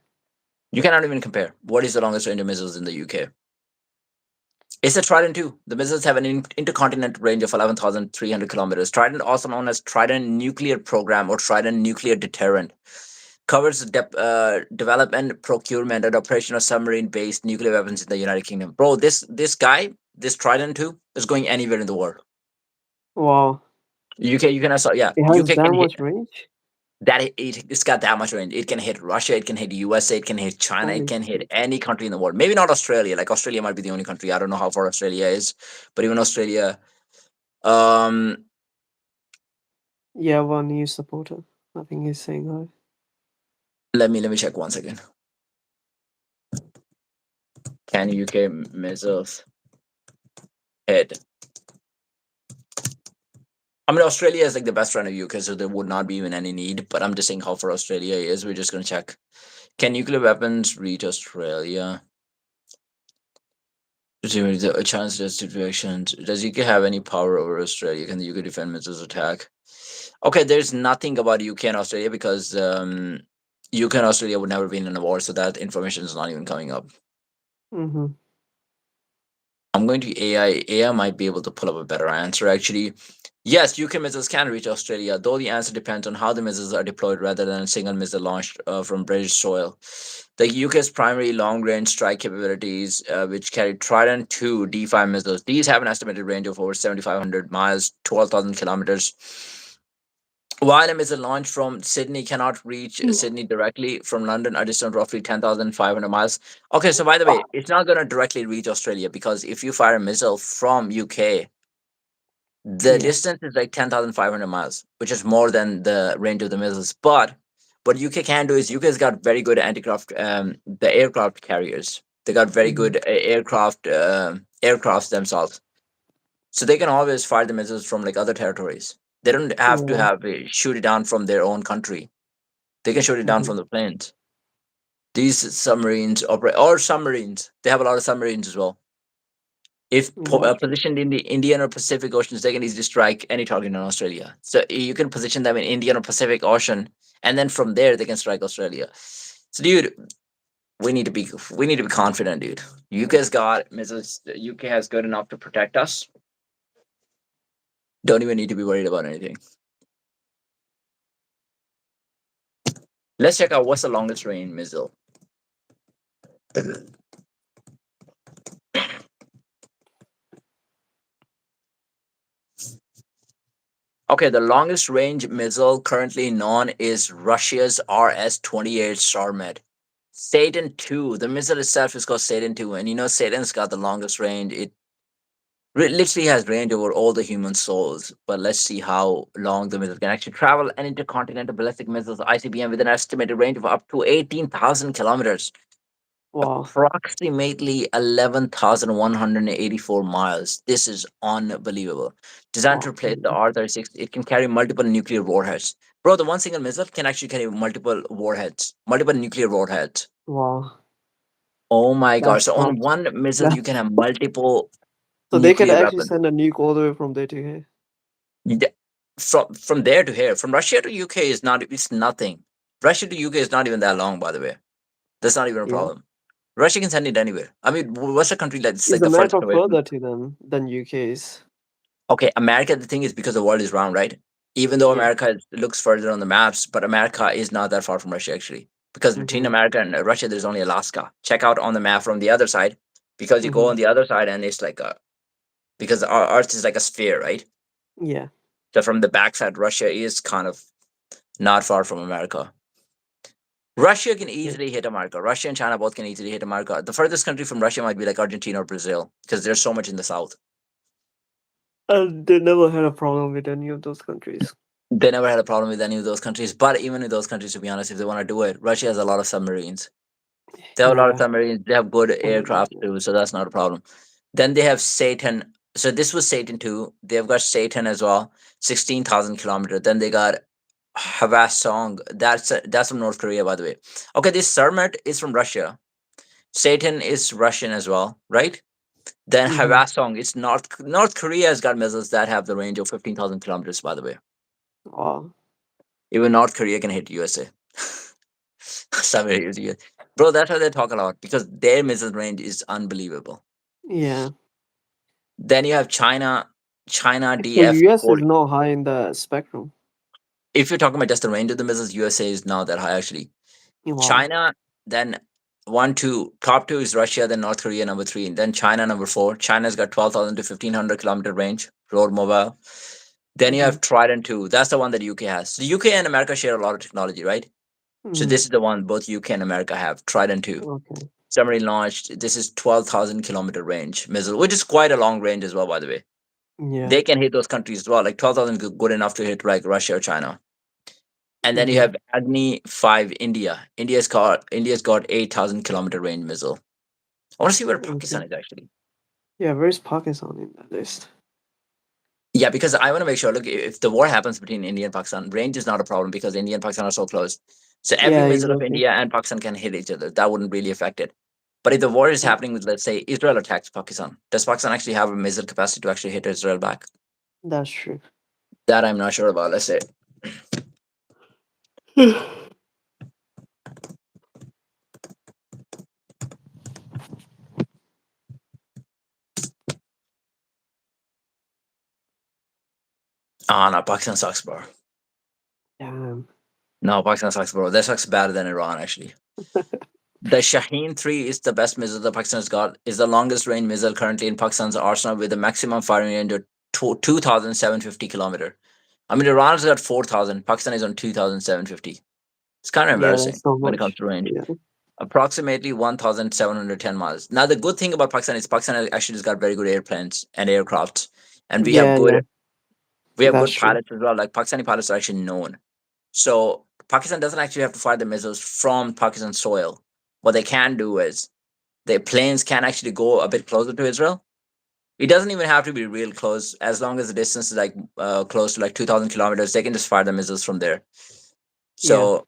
You cannot even compare. What is the longest range of missiles in the UK? It's a Trident 2. The missiles have an intercontinental range of 11,300 kilometers. Trident, also known as Trident Nuclear Program or Trident Nuclear Deterrent, covers the development, procurement, and operation of submarine-based nuclear weapons in the United Kingdom. Bro, this guy, this Trident 2, is going anywhere in the world. Wow. UK, you can also, yeah, It has UK that can hit much range? it's got that much range. It can hit Russia, it can hit USA, it can hit China, it Holy can hit shit. any country in the world. Maybe not Australia. Like Australia might be the only country. I don't know how far Australia is, but even Australia. Um, Yeah, one new supporter. I think he's saying hi. let me check one second. Can UK missiles hit? I mean, Australia is like the best friend of UK, so there would not be even any need. But I'm just saying how far Australia is. We're just gonna check. Can nuclear weapons reach Australia? A chance reactions. Does UK have any power over Australia? Can the UK defend missiles attack? Okay, there's nothing about UK and Australia because UK and Australia would never been in a war, so that information is not even coming up. Mm-hmm. I'm going to AI. AI might be able to pull up a better answer actually. Yes, UK missiles can reach Australia, though the answer depends on how the missiles are deployed rather than a single missile launched from British soil. The UK's primary long range strike capabilities, which carry Trident 2 D5 missiles, these have an estimated range of over 7,500 miles, 12,000 kilometers. While a missile launched from Sydney cannot reach Sydney directly from London, a distance roughly 10,500 miles. Okay, so by the way, it's not going to directly reach Australia because if you fire a missile from UK, the Yeah. distance is like 10,500 miles, which is more than the range of the missiles. But what UK can do is UK's got very good anti-craft, the aircraft carriers. They got very Mm-hmm. good aircrafts themselves. So they can always fire the missiles from like other territories. They don't have to Yeah. have shoot it down from their own country. They can shoot it down Mm-hmm. from the planes. These submarines operate, or submarines. They have a lot of submarines as well. If That's true. positioned in the Indian or Pacific Oceans, they can easily strike any target in Australia. So you can position them in Indian or Pacific Ocean, and then from there they can strike Australia. So, dude, we need to be confident, dude. UK's got missiles. UK has good enough to protect us. Don't even need to be worried about anything. Let's check out what's the longest range missile. Okay, the longest range missile currently known is Russia's RS-28 Sarmat. Satan 2, the missile itself is called Satan 2, and you know Satan's got the longest range. It literally has range over all the human souls. But let's see how long the missile can actually travel. An intercontinental ballistic missiles ICBM with an estimated range of up to 18,000 kilometers, Wow. approximately 11,184 miles. This is unbelievable. Designed to Wow. replace the R-36, it can carry multiple nuclear warheads. Bro, the one single missile can actually carry multiple warheads, multiple nuclear warheads. Wow. Oh my gosh. That's So on nuts. one missile, you can That's have multiple so they can nuclear actually weapons. send a nuke all the way from there to here. Yeah, from there to here, from Russia to UK is not, it's nothing. Russia to UK is not even that long, by the way. That's not even a Yeah. problem. Russia can send it anywhere. I mean, what's a country that's Is like the America furthest away from? further to them than UK is? Okay, America. The thing is, because the world is round, right? Even though Yeah. Looks further on the maps, but America is not that far from Russia actually. Because between Mm-hmm. America and Russia, there's only Alaska. Check out on the map from the other side, because you go Mm-hmm. on the other side and it's like a, because our Earth is like a sphere, right? Yeah. So from the backside, Russia is kind of not far from America. Russia can Yeah. easily hit America. Russia and China both can easily hit America. The furthest country from Russia might be like Argentina or Brazil because there's so much in the south. And they never had a problem with any of those countries. They never had a problem with any of those countries. But even in those countries, to be honest, if they want to do it, Russia has a lot of submarines. They have a lot of Yeah. submarines. They have good Submarines, aircraft yeah. too, so that's not a problem. Then they have Satan. So this was Satan 2. They've got Satan as well, 16,000 kilometers. Then they got Hwasong. That's from North Korea, by the way. Okay, this Sarmat is from Russia. Satan is Russian as well, right? Then Mm-hmm. Hwasong is North Korea has got missiles that have the range of 15,000 kilometers, by the way. Wow. Even North Korea can hit USA. Somewhere is US. Bro, that's why they talk a lot because their missile range is unbelievable. Yeah. Then you have China, China So DF US is 40. not high in the spectrum. If you're talking about just the range of the missiles, USA is not that high actually. Wow. China, then one, two, top two is Russia, then North Korea number three, then China number four. China's got 12,000 to 1,500 kilometer range, road mobile. Then you Mm-hmm. have Trident 2. That's the one that UK has. So UK and America share a lot of technology, right? So Mm-hmm. this is the one both UK and America have, Trident 2. Okay. Submarine launched. This is 12,000 kilometer range missile, which is quite a long range as well, by the way. Yeah. They can hit those countries as well. Like 12,000 good enough to hit like Russia or China. And then you Mm-hmm. have Agni 5 India. India's got 8,000 kilometer range missile. I want to see where Pakistan Okay. is actually. Yeah, where's Pakistan in that list? Yeah, because I want to make sure. Look, if the war happens between India and Pakistan, range is not a problem because India and Pakistan are so close. So every Yeah, missile of exactly. India and Pakistan can hit each other. That wouldn't really affect it. But if the war is Yeah, happening with, let's say, Israel attacks Pakistan, does Pakistan actually have a missile capacity to actually hit Israel back? that's true. That I'm not sure about. Let's say. Ah, no, Pakistan sucks, bro. Damn. No, Pakistan sucks, bro. That sucks better than Iran, actually. The Shaheen 3 is the best missile that Pakistan's got, is the longest range missile currently in Pakistan's arsenal with a maximum firing range of 2,750 kilometer. I mean, Iran's got 4,000. Pakistan is on 2,750. It's kind of Yeah, embarrassing that's not when it comes much. to range. Yeah. Approximately 1,710 miles. Now, the good thing about Pakistan is Pakistan actually has got very good airplanes and aircrafts, and Yeah, yeah. we have That's good true. pilots as well. Like Pakistani pilots are actually known. So Pakistan doesn't actually have to fire the missiles from Pakistan soil. What they can do is the planes can actually go a bit closer to Israel. It doesn't even have to be real close, as long as the distance is like close to like 2,000 kilometers. They can just fire the missiles from there. Yeah. So,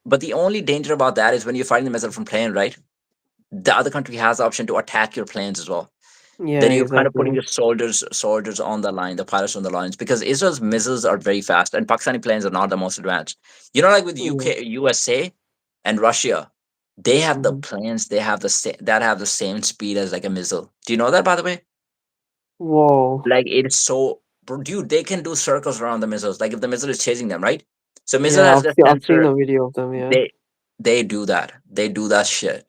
but the only danger about that is when you're firing the missile from plane, right? The other country has the option to attack your planes as well. Yeah, Then you're kind of putting exactly. your soldiers on the line, the pilots on the lines, because Israel's missiles are very fast and Pakistani planes are not the most advanced. You know, like with Yeah. UK, USA, and Russia. They have the Hmm. planes. They have that have the same speed as like a missile. Do you know that, by the way? Whoa. Like it's so, bro, dude. They can do circles around the missiles. Like if the missile is chasing them, right? So missile Yeah, has the I've seen sensor. a video of them. Yeah, They they do that. They do that shit.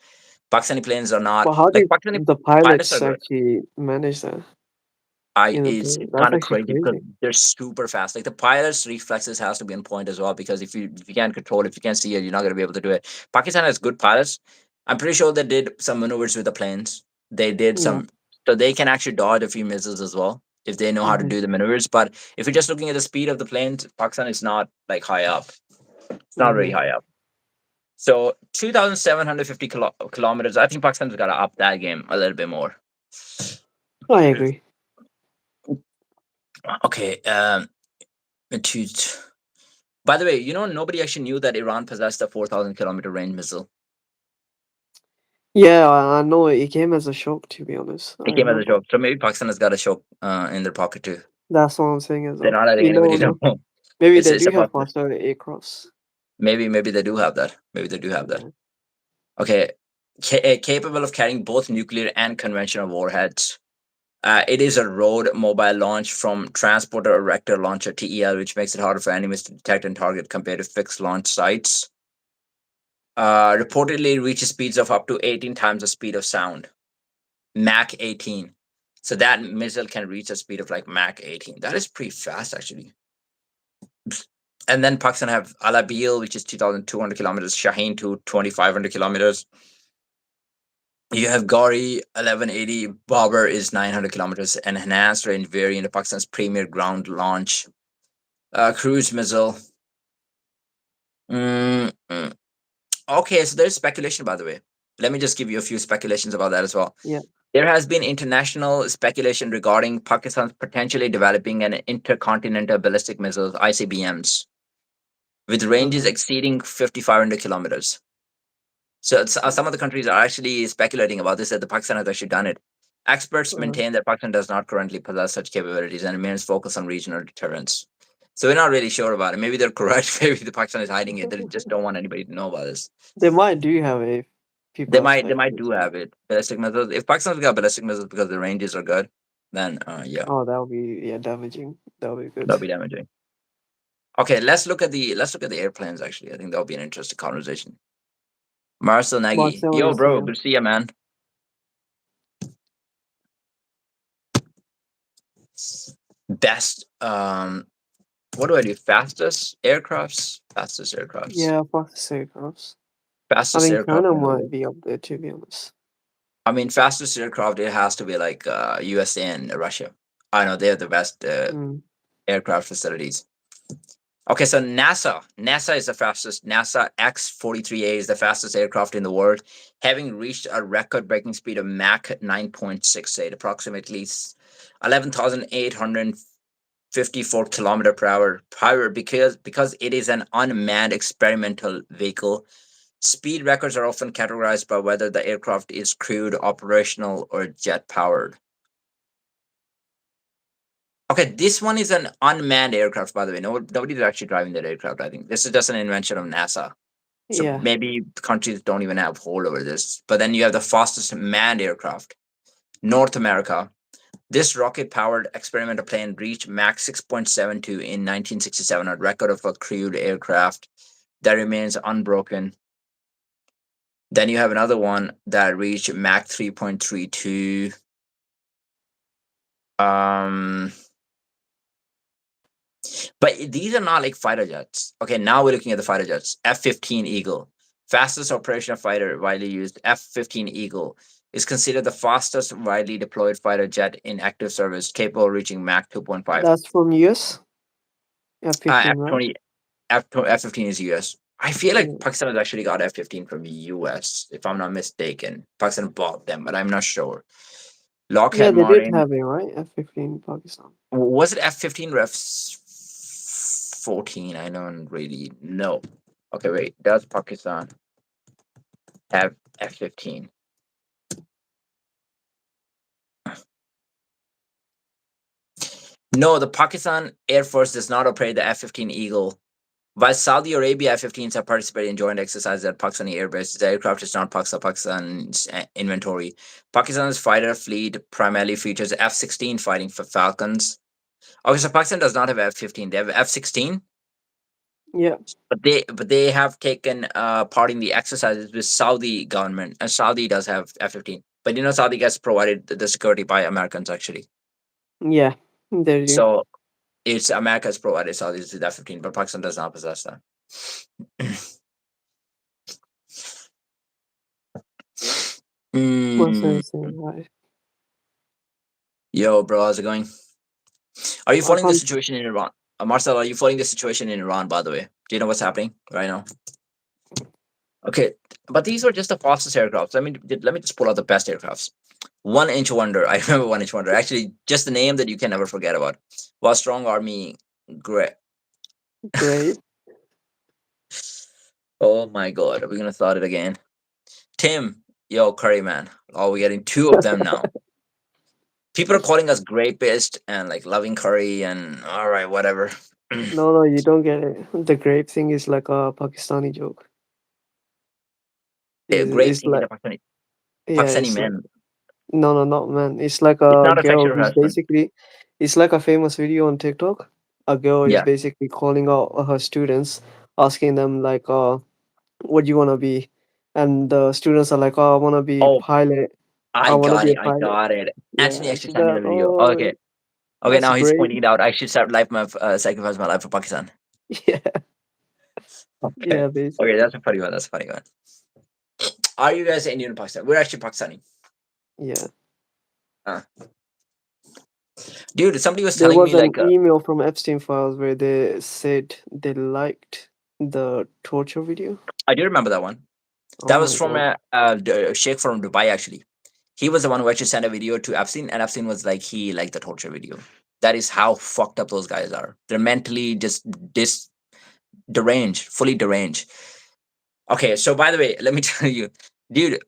Pakistani planes are not but how like did Pakistani the pilots are pilots good. actually manage that I in the is plane? it's That's kind of actually crazy because crazy. they're super fast. Like the pilot's reflexes has to be on point as well because if you can't control, if you can't see it, you're not gonna be able to do it. Pakistan has good pilots. I'm pretty sure they did some maneuvers with the planes. They did Yeah. some, so they can actually dodge a few missiles as well if they know how to Hmm. do the maneuvers. But if you're just looking at the speed of the planes, Pakistan is not like high up. It's not very Hmm. high up. So 2,750 kilometers. I think Pakistan's got to up that game a little bit more. I agree. Okay. Two, by the way, nobody actually knew that Iran possessed a 4,000-kilometer range missile. Yeah, I know it came as a shock. To be honest, I It came as a remember. joke. So maybe Pakistan has got a shock in their pocket too. That's what I'm saying as They're well. not letting You never anybody know. know. Maybe It's they it's do a have possibility. faster aircrafts. Maybe they do have that. Maybe they do have that. Yeah. Okay. Capable of carrying both nuclear and conventional warheads. It is a road mobile launch from transporter erector launcher (TEL), which makes it harder for enemies to detect and target compared to fixed launch sites. Reportedly reaches speeds of up to 18 times the speed of sound. Mach 18. So that missile can reach a speed of like Mach 18. That is pretty fast, actually. And then Pakistan have Alabil, which is 2,200 kilometers, Shaheen 2, 2,500 kilometers. You have Gauri 1180, Babur is 900 kilometers, and enhanced range variant of Pakistan's premier ground launch cruise missile. Mm, mm. Okay, so there's speculation, by the way. Let me just give you a few speculations about that as well. Yeah. There has been international speculation regarding Pakistan's potentially developing an intercontinental ballistic missiles (ICBMs) with ranges Uh-huh. exceeding 5,500 kilometers. So some of the countries are actually speculating about this, that the Pakistan has actually done it. Experts Uh-huh. maintain that Pakistan does not currently possess such capabilities and remains focused on regional deterrence. So we're not really sure about it. Maybe they're correct. Maybe the Pakistan is hiding it. They just don't want anybody to know about this. They might do have a They people might they aspect. might do have it. Ballistic missiles. If Pakistan's got ballistic missiles because the ranges are good, then yeah, Oh, that would be yeah damaging. That would be good. that'll be damaging. Okay, let's look at the airplanes. Actually, I think that'll be an interesting conversation. Marcel Nagy, Marcel yo, is bro, yeah. good to see you, man. Best, what do I do? Yeah, fastest aircrafts. I Fastest mean, aircraft China in the might world. be up there to be honest. I mean, fastest aircraft. It has to be like USA and Russia. I know they have the best Mm. aircraft facilities. Okay, so NASA is the fastest. NASA X-43A is the fastest aircraft in the world, having reached a record-breaking speed of Mach 9.68, approximately 11,854 kilometer per hour. However, because it is an unmanned experimental vehicle, speed records are often categorized by whether the aircraft is crewed, operational, or jet powered. Okay, this one is an unmanned aircraft, by the way. Nobody's actually driving that aircraft. I think this is just an invention of NASA. So Yeah, maybe countries don't even have hold over this. But then you have the fastest manned aircraft, North America. This rocket-powered experimental plane reached Mach 6.72 in 1967, a record of a crewed aircraft that remains unbroken. Then you have another one that reached Mach 3.32. Um, But these are not like fighter jets. Okay, now we're looking at the fighter jets. F-15 Eagle, fastest operational fighter widely used. F-15 Eagle is considered the fastest widely deployed fighter jet in active service, capable of reaching Mach 2.5. that's from US. F-15, right? F-20, F-15 is US. I feel like Yeah. Pakistan has actually got F-15 from the US, if I'm not mistaken. Pakistan bought them, but I'm not sure. Yeah, Lockheed they did Martin, have it, right? F-15 Pakistan. was it F-15 or F-14? I don't really know. Okay, wait. Does Pakistan have F-15? No, the Pakistan Air Force does not operate the F-15 Eagle. While Saudi Arabia F-15s have participated in joint exercises at Pakistani air bases, the aircraft is not Pakistan's inventory. Pakistan's fighter fleet primarily features F-16 fighting for Falcons. Okay, so Pakistan does not have F-15; they have F-16, Yeah, but they have taken part in the exercises with Saudi government, and Saudi does have F-15. But Saudi gets provided the security by Americans actually. yeah. There you. So it's America's provided Saudis with F-15, but Pakistan does not possess that. Must Mm. have seen right. Yo, bro, how's it going? Are you I following the can't. situation in Iran? Marcel, are you following the situation in Iran, by the way? Do you know what's happening right now? Okay, but these were just the fastest aircrafts. Let me just pull out the best aircrafts. 1 Inch Wonder. I remember 1 Inch Wonder. Actually, just the name that you can never forget about. Was Strong Army great? Great. Oh my god, are we gonna start it again? Tim, yo, Curry man. Oh, we're getting two of them now. People are calling us grapist and like loving Curry and all right, whatever. No, no, you don't get it. The grape thing is like a Pakistani joke. A grape It's thing is like a yeah, Pakistani it's like men. no, no, not man. It's like It's a not a girl sexual who's harassment. basically. It's like a famous video on TikTok. A girl is Yeah. basically calling out her students, asking them like, what do you wanna be? And the students are like, oh, I wanna be Oh, pilot. I I wanna got be a it. I pilot. got it. Yeah, Anthony and actually she's sent me like, the video. oh, Okay. Okay, that's now he's great. pointing it out. I should sacrifice my life for Pakistan. Yeah, Okay. yeah, Okay, basically. that's a funny one. That's a funny one. Are you guys Indian and Pakistan? We're actually Pakistani. Yeah. Uh, dude, somebody was There telling was me an like, email from Epstein files where they said they liked the torture video. I do remember that one. Oh That was my from god. a sheikh from Dubai, actually. He was the one who actually sent a video to Epstein, and Epstein was like, he liked the torture video. That is how fucked up those guys are. They're mentally just deranged, fully deranged. Okay, so by the way, let me tell you, dude,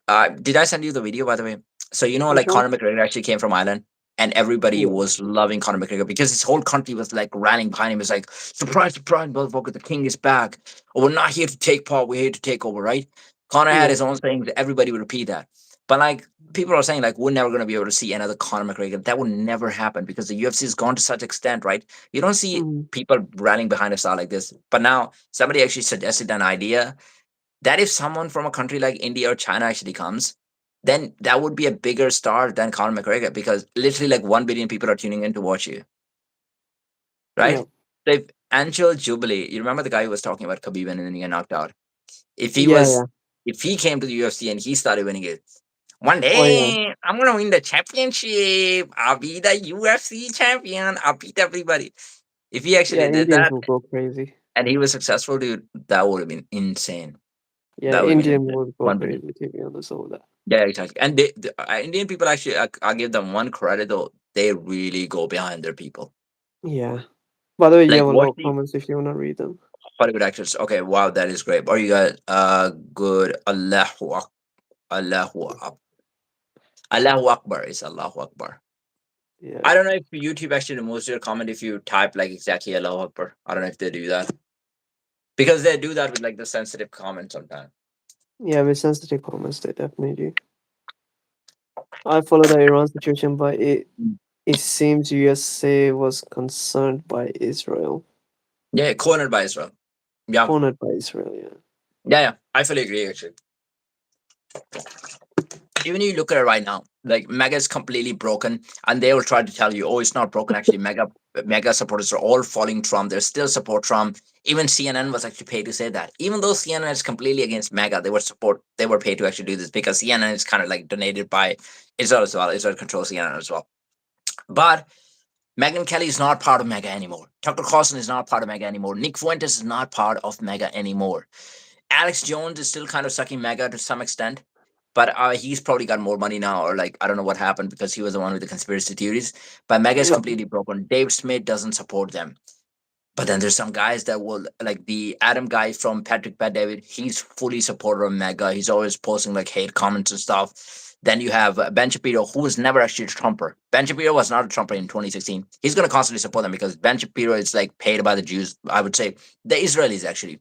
did I send you the video, by the way? So, Which like one? Conor McGregor actually came from Ireland, and everybody Yeah. was loving Conor McGregor because his whole country was like rallying behind him. It's like, surprise, surprise, motherfucker, the king is back. Oh, we're not here to take part, we're here to take over, right? Conor had Yeah. his own things, everybody would repeat that. But like, people are saying, like, we're never going to be able to see another Conor McGregor. That would never happen because the UFC has gone to such extent, right? You don't see Mm, people rallying behind a star like this. But now, somebody actually suggested an idea that if someone from a country like India or China actually comes, then that would be a bigger star than Conor McGregor because literally like 1 billion people are tuning in to watch you, right? yeah. So if Angel Jubilee, you remember the guy who was talking about Khabib and then he got knocked out. If he Yeah, was, yeah. if he came to the UFC and he started winning it, one Oh yeah. day I'm gonna win the championship. I'll be the UFC champion. I'll beat everybody. If he Yeah, actually did Indians that will go crazy. and he was successful, dude, that would have been insane. Yeah, That would have been Indian insane. would go 1 billion. crazy to be honest over that. Yeah, exactly. And Indian people actually, I give them one credit though. They really go behind their people. Yeah. By the way, you Like have a watch lot of the comments if you wanna read them. Hollywood actors. Okay, wow, that is great. Are you guys good? Allahu Akbar. Allahu Akbar is Allahu Akbar. Yeah. I don't know if YouTube actually removes your comment if you type like exactly Allahu Akbar. I don't know if they do that because they do that with like the sensitive comments sometimes. Yeah, with sensitive comments they definitely do. I follow the Iran situation, but it seems USA was concerned by Israel. Yeah, cornered by Israel. Yeah, Cornered by Israel, yeah. yeah. I fully agree actually. Even if you look at it right now, like Mega is completely broken, and they will try to tell you, "Oh, it's not broken." Actually, Mega supporters are all following Trump. They still support Trump. Even CNN was actually paid to say that. Even though CNN is completely against Mega, They were paid to actually do this because CNN is kind of like donated by Israel as well. Israel controls CNN as well. But Megyn Kelly is not part of Mega anymore. Tucker Carlson is not part of Mega anymore. Nick Fuentes is not part of Mega anymore. Alex Jones is still kind of sucking Mega to some extent, but he's probably got more money now, or like I don't know what happened because he was the one with the conspiracy theories. But Mega is Yeah. completely broken. Dave Smith doesn't support them. But then there's some guys that will like the Adam guy from Patrick Pat David. He's fully supporter of Mega. He's always posting like hate comments and stuff. Then you have Ben Shapiro, who was never actually a Trumper. Ben Shapiro was not a Trumper in 2016. He's going to constantly support them because Ben Shapiro is like paid by the Jews. I would say the Israelis actually.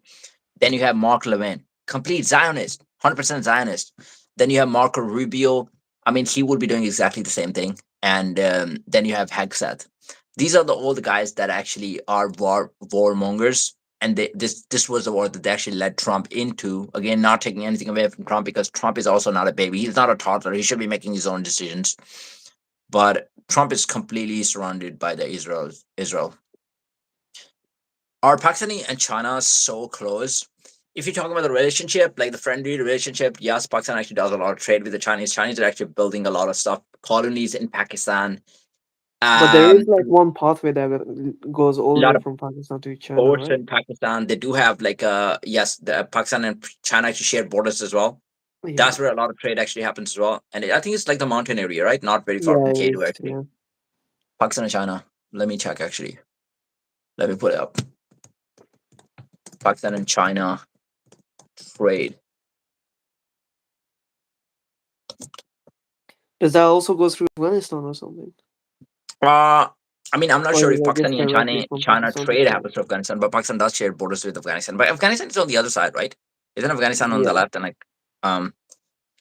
Then you have Mark Levin, complete Zionist, 100% Zionist. Then you have Marco Rubio. I mean, he would be doing exactly the same thing. And then you have Hegseth. These are all the guys that actually are warmongers. And this was the war that they actually led Trump into. Again, not taking anything away from Trump because Trump is also not a baby. He's not a toddler. He should be making his own decisions. But Trump is completely surrounded by the Israel. Are Pakistan and China so close? If you're talking about the relationship, like the friendly relationship, yes, Pakistan actually does a lot of trade with the Chinese. Chinese are actually building a lot of stuff, colonies in Pakistan. But there is A like one pathway that goes all the lot way of from Pakistan to China, ports right? in Pakistan. They do have like yes, the Pakistan and China actually share borders as well. Yeah. That's where a lot of trade actually happens as well. And I think it's like the mountain area, right? Not very far Yeah, from it K2 is. actually. Yeah. Pakistan and China. Let me check actually. Let me put it up. Pakistan and China trade. Does that also go through Afghanistan or something? Uh, I mean, I'm not Or sure is if that just Pakistani and directly China from China Pakistan to trade China? happens to Afghanistan, but Pakistan does share borders with Afghanistan. But Afghanistan is on the other side, right? Isn't Afghanistan on the Yeah. left and like um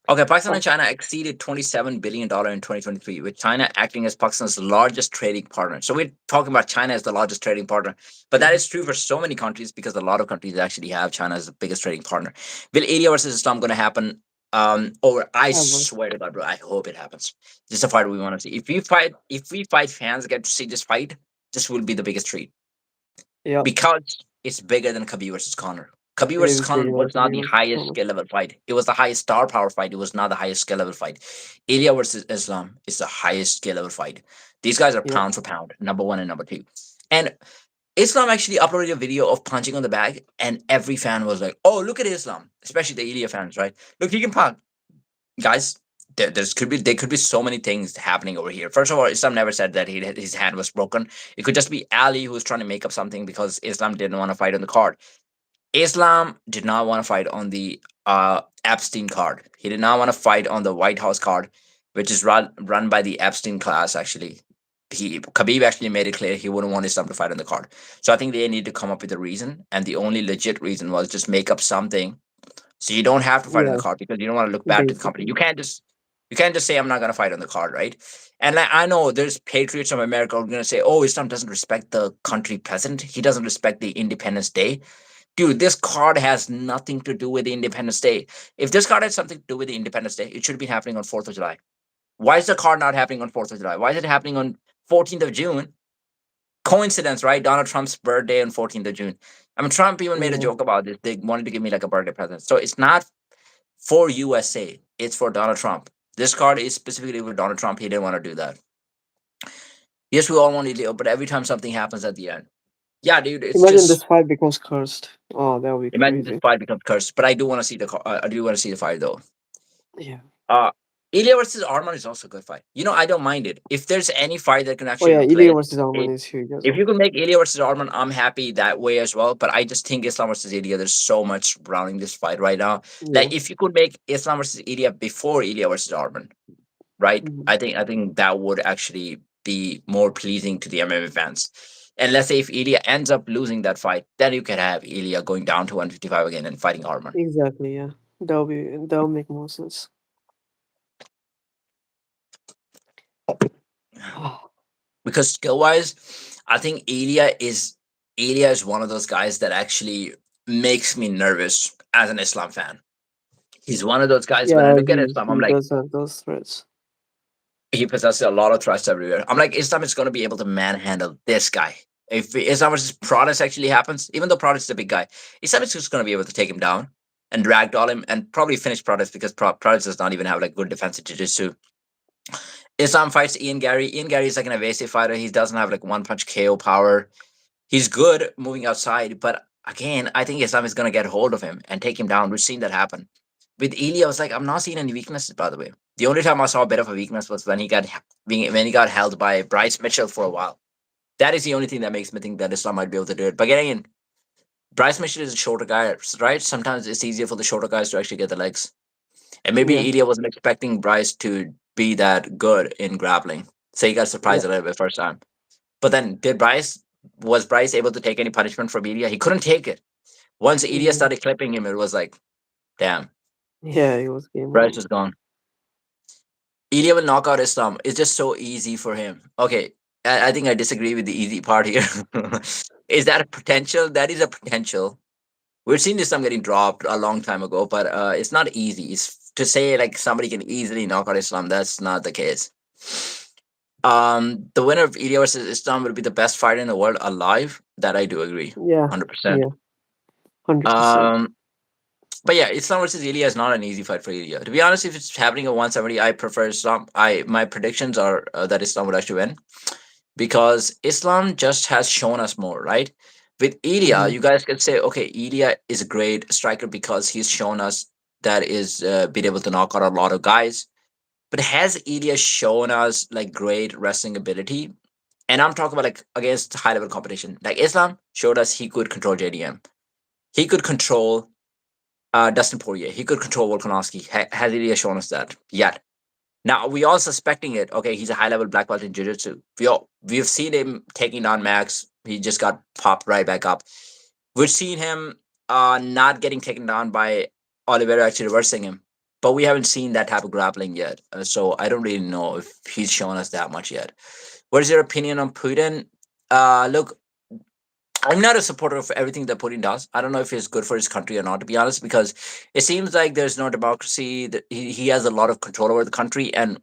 okay, Pakistan Oh, and China exceeded $27 billion in 2023, with China acting as Pakistan's largest trading partner. So we're talking about China as the largest trading partner. But that yeah. is true for so many countries because a lot of countries actually have China as the biggest trading partner. Will India versus Islam going to happen? Or I Ever. swear to God, bro, I hope it happens. This is a fight we want to see. If we fight fans get to see this fight, this will be the biggest treat Yeah. because it's bigger than Khabib versus Conor. Khabib It versus is Conor bigger was than not the US highest dollar. skill level fight. It was the highest star power fight. It was not the highest skill level fight. Ilya versus Islam is the highest skill level fight. These guys are Yeah. pound for pound, number one and number two. And Islam actually uploaded a video of punching on the bag, and every fan was like, "Oh, look at Islam," especially the Ilya fans, right? Look, he can punch, guys. There could be so many things happening over here. First of all, Islam never said that his hand was broken. It could just be Ali who was trying to make up something because Islam didn't want to fight on the card. Islam did not want to fight on the Epstein card. He did not want to fight on the White House card, which is run by the Epstein class. Actually, Khabib actually made it clear he wouldn't want Islam to fight on the card. So I think they need to come up with a reason, and the only legit reason was just make up something so you don't have to fight on the Yeah. card because you don't want to look bad to the company. Basically. You can't just say I'm not going to fight on the card, right? And I know there's patriots of America who are going to say, "Oh, Islam doesn't respect the country present. He doesn't respect the Independence Day." Dude, this card has nothing to do with the Independence Day. If this card had something to do with the Independence Day, it should be happening on 4th of July. Why is the card not happening on 4th of July? Why is it happening on 14th of June? Coincidence, right? Donald Trump's birthday on 14th of June. I mean, Trump even made a Yeah. joke about this. They wanted to give me like a birthday present. So it's not for USA, it's for Donald Trump. This card is specifically for Donald Trump. He didn't want to do that. Yes, we all want to do, but every time something happens at the end. Yeah, dude, it's Imagine this just fight becomes cursed. Oh, that would be imagine this crazy. fight becomes cursed. But I do want to see I do want to see the fight though. Yeah. Uh Ilya versus Arman is also a good fight. I don't mind it. If there's any fight that can Oh actually yeah, Ilya replace versus Alman it, is huge as if well. you can make Ilya versus Arman, I'm happy that way as well. But I just think Islam versus Ilya, there's so much surrounding this fight right now. Yeah. Like if you could make Islam versus Ilya before Ilya versus Arman, right? Mhm. I think that would actually be more pleasing to the MMA fans. And let's say if Ilya ends up losing that fight, then you can have Ilya going down to 155 again and fighting Arman. Exactly. Yeah. That'll make more sense. Because skill wise, I think Ilya is one of those guys that actually makes me nervous as an Islam fan. He's one of those guys when I Yeah, look at he Islam, I'm he like, does have those threats. he possesses a lot of trust everywhere. I'm like, Islam is going to be able to manhandle this guy. If Islam versus Protest actually happens, even though Protest is a big guy, Islam is just going to be able to take him down and ragdoll him and probably finish Protest because Protest does not even have like good defensive jiu-jitsu. Islam fights Ian Gary. Ian Gary is like an evasive fighter. He doesn't have like one punch KO power. He's good moving outside, but again, I think Islam is going to get hold of him and take him down. We've seen that happen. With Ilya, I was like, I'm not seeing any weaknesses, by the way. The only time I saw a bit of a weakness was when he got held by Bryce Mitchell for a while. That is the only thing that makes me think that Islam might be able to do it. But again, Bryce Mitchell is a shorter guy, right? Sometimes it's easier for the shorter guys to actually get the legs. And maybe Yeah, Ilya wasn't expecting Bryce to be that good in grappling. So he got yeah. surprised a little bit first time. But then was Bryce able to take any punishment from Ilya? He couldn't take it. Once Ilya Mm, started clipping him, it was like, damn, yeah, it was game Bryce on. was gone. Ilya will knock out Islam. It's just so easy for him. Okay, I think I disagree with the easy part here. Is that a potential? That is a potential. We've seen Islam getting dropped a long time ago, but it's not easy. It's to say like somebody can easily knock out Islam. That's not the case. The winner of Ilya versus Islam would be the best fighter in the world alive. That I do agree, Yeah, 100%. yeah, 100%. Um, but yeah, Islam versus Ilya is not an easy fight for Ilya. To be honest, if it's happening at 170, I prefer Islam. I My predictions are that Islam would actually win because Islam just has shown us more, right? With Ilya, Mm-hmm. you guys can say, okay, Ilya is a great striker because he's shown us that is been able to knock out a lot of guys. But has Ilya shown us like great wrestling ability? And I'm talking about like against high level competition. Like Islam showed us he could control JDM. He could control Dustin Poirier. He could control Volkanovski. Has Ilya shown us that yet? Now we all suspecting it. Okay, he's a high level black belt in jiu-jitsu. We've seen him taking down Max. He just got popped right back up. We've seen him not getting taken down by Oliveira actually reversing him. But we haven't seen that type of grappling yet. So I don't really know if he's shown us that much yet. What is your opinion on Putin? Look, I'm not a supporter of everything that Putin does. I don't know if he's good for his country or not, to be honest, because it seems like there's no democracy. That he has a lot of control over the country, and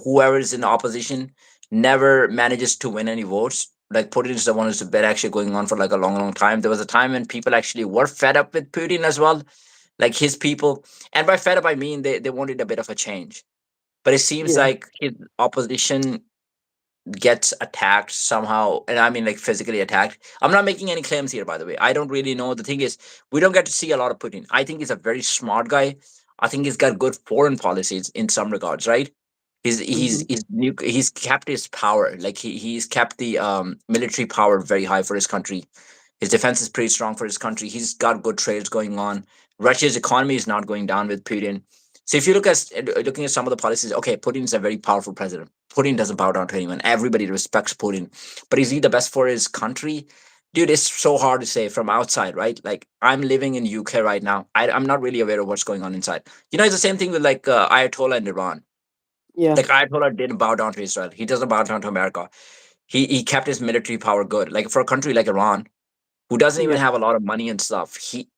whoever is in the opposition never manages to win any votes. Like Putin is the one who's been actually going on for like a long, long time. There was a time when people actually were fed up with Putin as well, like his people. And by fed up, I mean they wanted a bit of a change. But it seems Yeah, like his opposition gets attacked somehow, and I mean like physically attacked. I'm not making any claims here, by the way. I don't really know. The thing is, we don't get to see a lot of Putin. I think he's a very smart guy. I think he's got good foreign policies in some regards, right? mm-hmm. He's kept his power, like he's kept the military power very high for his country. His defense is pretty strong for his country. He's got good trades going on. Russia's economy is not going down with Putin. So if you looking at some of the policies, okay, Putin is a very powerful president. Putin doesn't bow down to anyone. Everybody respects Putin. But is he the best for his country? Dude, it's so hard to say from outside, right? Like I'm living in UK right now. I'm not really aware of what's going on inside. It's the same thing with like Ayatollah in Iran. Yeah, Like Ayatollah didn't bow down to Israel. He doesn't bow down to America. He kept his military power good. Like for a country like Iran, who doesn't even yeah, have a lot of money and stuff. He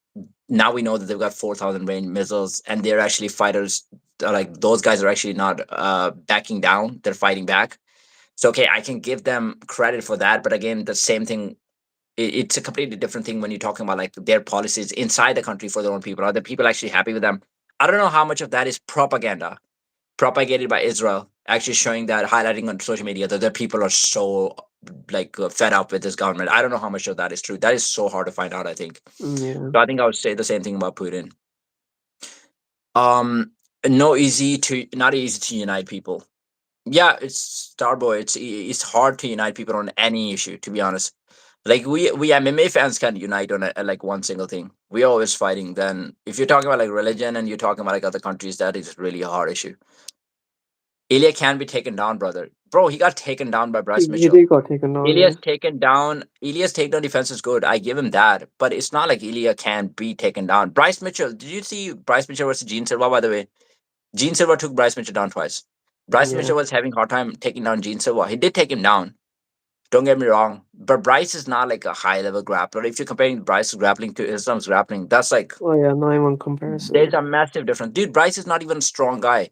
Now we know that they've got 4,000 range missiles, and they're actually fighters. Like those guys are actually not backing down; they're fighting back. So okay, I can give them credit for that, but again, the same thing. It's a completely different thing when you're talking about like their policies inside the country for their own people. Are the people actually happy with them? I don't know how much of that is propaganda propagated by Israel, actually showing that, highlighting on social media that the people are so like fed up with this government. I don't know how much of that is true. That is so hard to find out, I think. yeah. So I think I would say the same thing about Putin. Um, no easy to Not easy to unite people. Yeah, it's Starboy. It's hard to unite people on any issue. To be honest, like we MMA fans can unite on like one single thing. We're always fighting. Then if you're talking about like religion and you're talking about like other countries, that is really a hard issue. Ilya can be taken down, brother. Bro, he got taken down by Bryce He Mitchell. did got taken down. Yeah, Ilya's takedown defense is good. I give him that. But it's not like Ilya can be taken down. Bryce Mitchell, did you see Bryce Mitchell versus Gene Silva, by the way? Gene Silva took Bryce Mitchell down twice. Bryce yeah, Mitchell was having a hard time taking down Gene Silva. He did take him down. Don't get me wrong. But Bryce is not like a high level grappler. If you're comparing Bryce's grappling to Islam's grappling, that's like oh yeah, not even comparison. there's a massive difference. Dude, Bryce is not even a strong guy.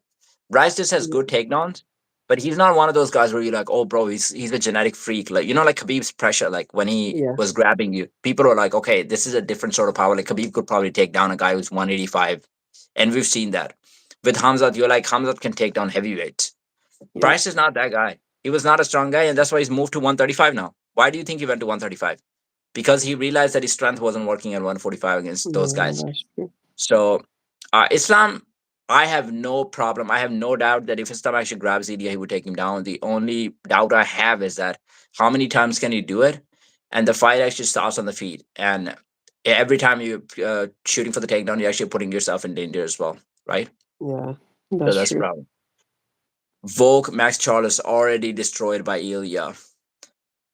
Bryce just has good Yeah, takedowns, but he's not one of those guys where you're like, oh, bro, he's a genetic freak. Like, like Khabib's pressure, like when he yeah, was grabbing you, people are like, okay, this is a different sort of power. Like, Khabib could probably take down a guy who's 185. And we've seen that. With Hamzat, you're like, Hamzat can take down heavyweights. yeah, Bryce is not that guy. He was not a strong guy, and that's why he's moved to 135 now. Why do you think he went to 135? Because he realized that his strength wasn't working at 145 against those yeah. guys. That's true. So, Islam, I have no problem. I have no doubt that if Islam actually grabs Ilya, he would take him down. The only doubt I have is that how many times can he do it? And the fight actually starts on the feet. And every time you're shooting for the takedown, you're actually putting yourself in danger as well, right? Yeah, So that's that's a true. problem. Volk Max Charles already destroyed by Ilya.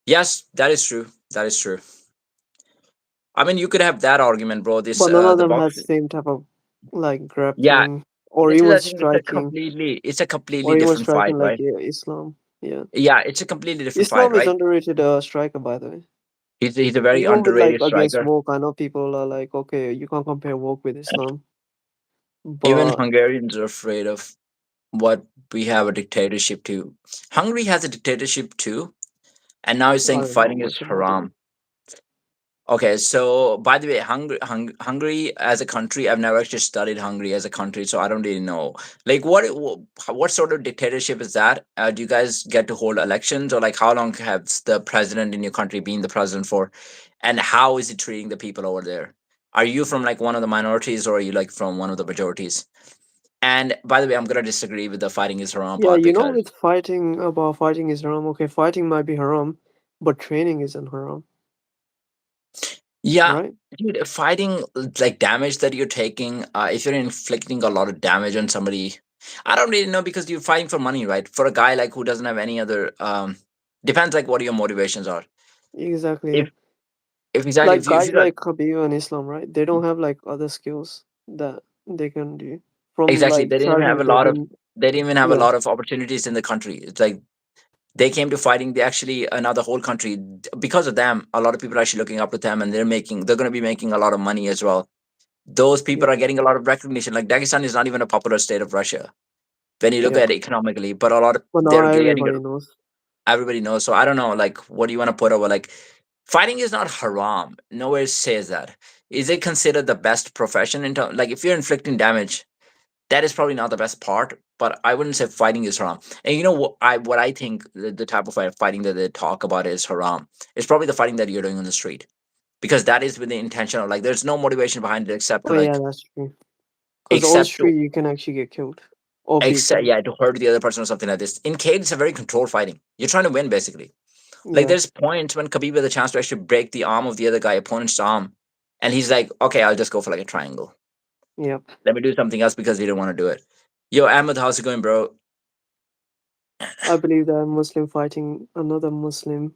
Yes, that is true. That is true. I mean, you could have that argument, bro. This But none of the them box. has same type of like Yeah, grappling or it is. even I think striking it's a completely or even different fight, striking like right? yeah, Islam. Yeah. Yeah, it's a completely different fight, Islam is right? underrated striker by the way. He's a very Even with like underrated against striker. Volk, I know people are like, okay, you can't compare Volk with Islam. Even But Hungarians are afraid of what we have a dictatorship too. Hungary has a dictatorship too, and now he's I saying don't know fighting is much about it. haram. Okay, so by the way, Hungary as a country, I've never actually studied Hungary as a country, so I don't really know. Like, what sort of dictatorship is that? Do you guys get to hold elections, or like how long has the president in your country been the president for, and how is he treating the people over there? Are you from like one of the minorities, or are you like from one of the majorities? And by the way, I'm gonna disagree with the fighting is haram Yeah, part you know, because with fighting about fighting is haram. Okay, fighting might be haram, but training isn't haram, yeah, right? dude, fighting like damage that you're taking, if you're inflicting a lot of damage on somebody, I don't really know because you're fighting for money, right? For a guy like who doesn't have any other, depends like what your motivations are. Exactly. Yeah. If exactly Like if guys you got like Khabib and Islam, right? They don't have like other skills that they can do. From exactly, like childhood, they've been they didn't even have a yeah, lot of opportunities in the country. It's like they came to fighting. They actually another whole country because of them. A lot of people are actually looking up to them, and they're going to be making a lot of money as well. Those yeah, people are getting a lot of recognition. Like Dagestan is not even a popular state of Russia when you look yeah. at it economically, but a lot of But now they're getting it. everybody knows. Everybody knows. So I don't know, like, what do you want to put over? Like, fighting is not haram. Nowhere says that. Is it considered the best profession in terms? Like, if you're inflicting damage, that is probably not the best part. But I wouldn't say fighting is haram. And you know what I think the type of fighting that they talk about is haram. It's probably the fighting that you're doing on the street because that is with the intention of like there's no motivation behind it except to Oh yeah, like that's true. Because on the except to street you can actually get killed or be except killed. yeah to hurt the other person or something like this. In cage, it's a very controlled fighting. You're trying to win basically. Like Yeah, there's points when Khabib had the chance to actually break the arm of the other guy, opponent's arm, and he's like, okay, I'll just go for like a triangle. yep. Let me do something else because he didn't want to do it. Yo, Ahmed, how's it going, bro? I believe that Muslim fighting another Muslim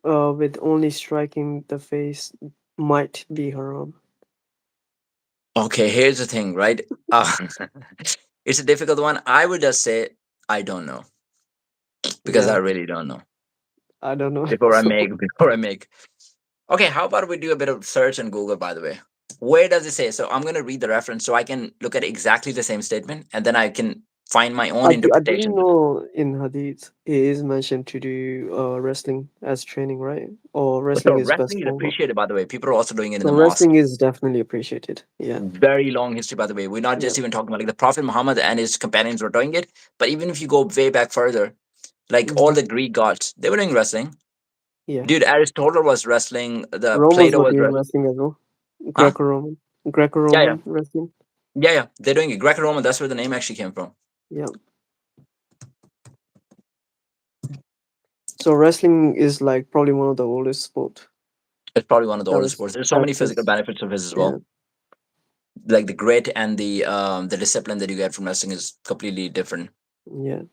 with only striking the face might be haram. Okay, here's the thing, right? Uh, it's a difficult one. I would just say I don't know because I Yeah, really don't know. I don't know. Before I So make, before I make. Okay, how about we do a bit of search on Google, by the way? Where does it say? So I'm going to read the reference so I can look at exactly the same statement and then I can find my own I didn't interpretation. know in Hadith it is mentioned to do wrestling as training, right? Or So wrestling is best wrestling is form of. appreciated, by the way. People are also doing it in So the mosque. wrestling is definitely appreciated. Yeah, Very long history, by the way. We're not yeah. just even talking about like the Prophet Muhammad and his companions were doing it, but even if you go way back further, like all Hmm. the Greek gods, they were doing wrestling. Yeah. Dude, Aristotle was wrestling. The Romans Plato were was doing wrestling. wrestling as well. Huh? Greco-Roman, Yeah, yeah, Greco-Roman wrestling. yeah, yeah. They're doing it. Greco-Roman. That's where the name actually came from. Yeah. So wrestling is like probably one of the oldest sport It's probably one of the that oldest was sports. There's so many physical practiced. benefits of his as Yeah. well. Like the grit and the discipline that you get from wrestling is completely different. Yeah.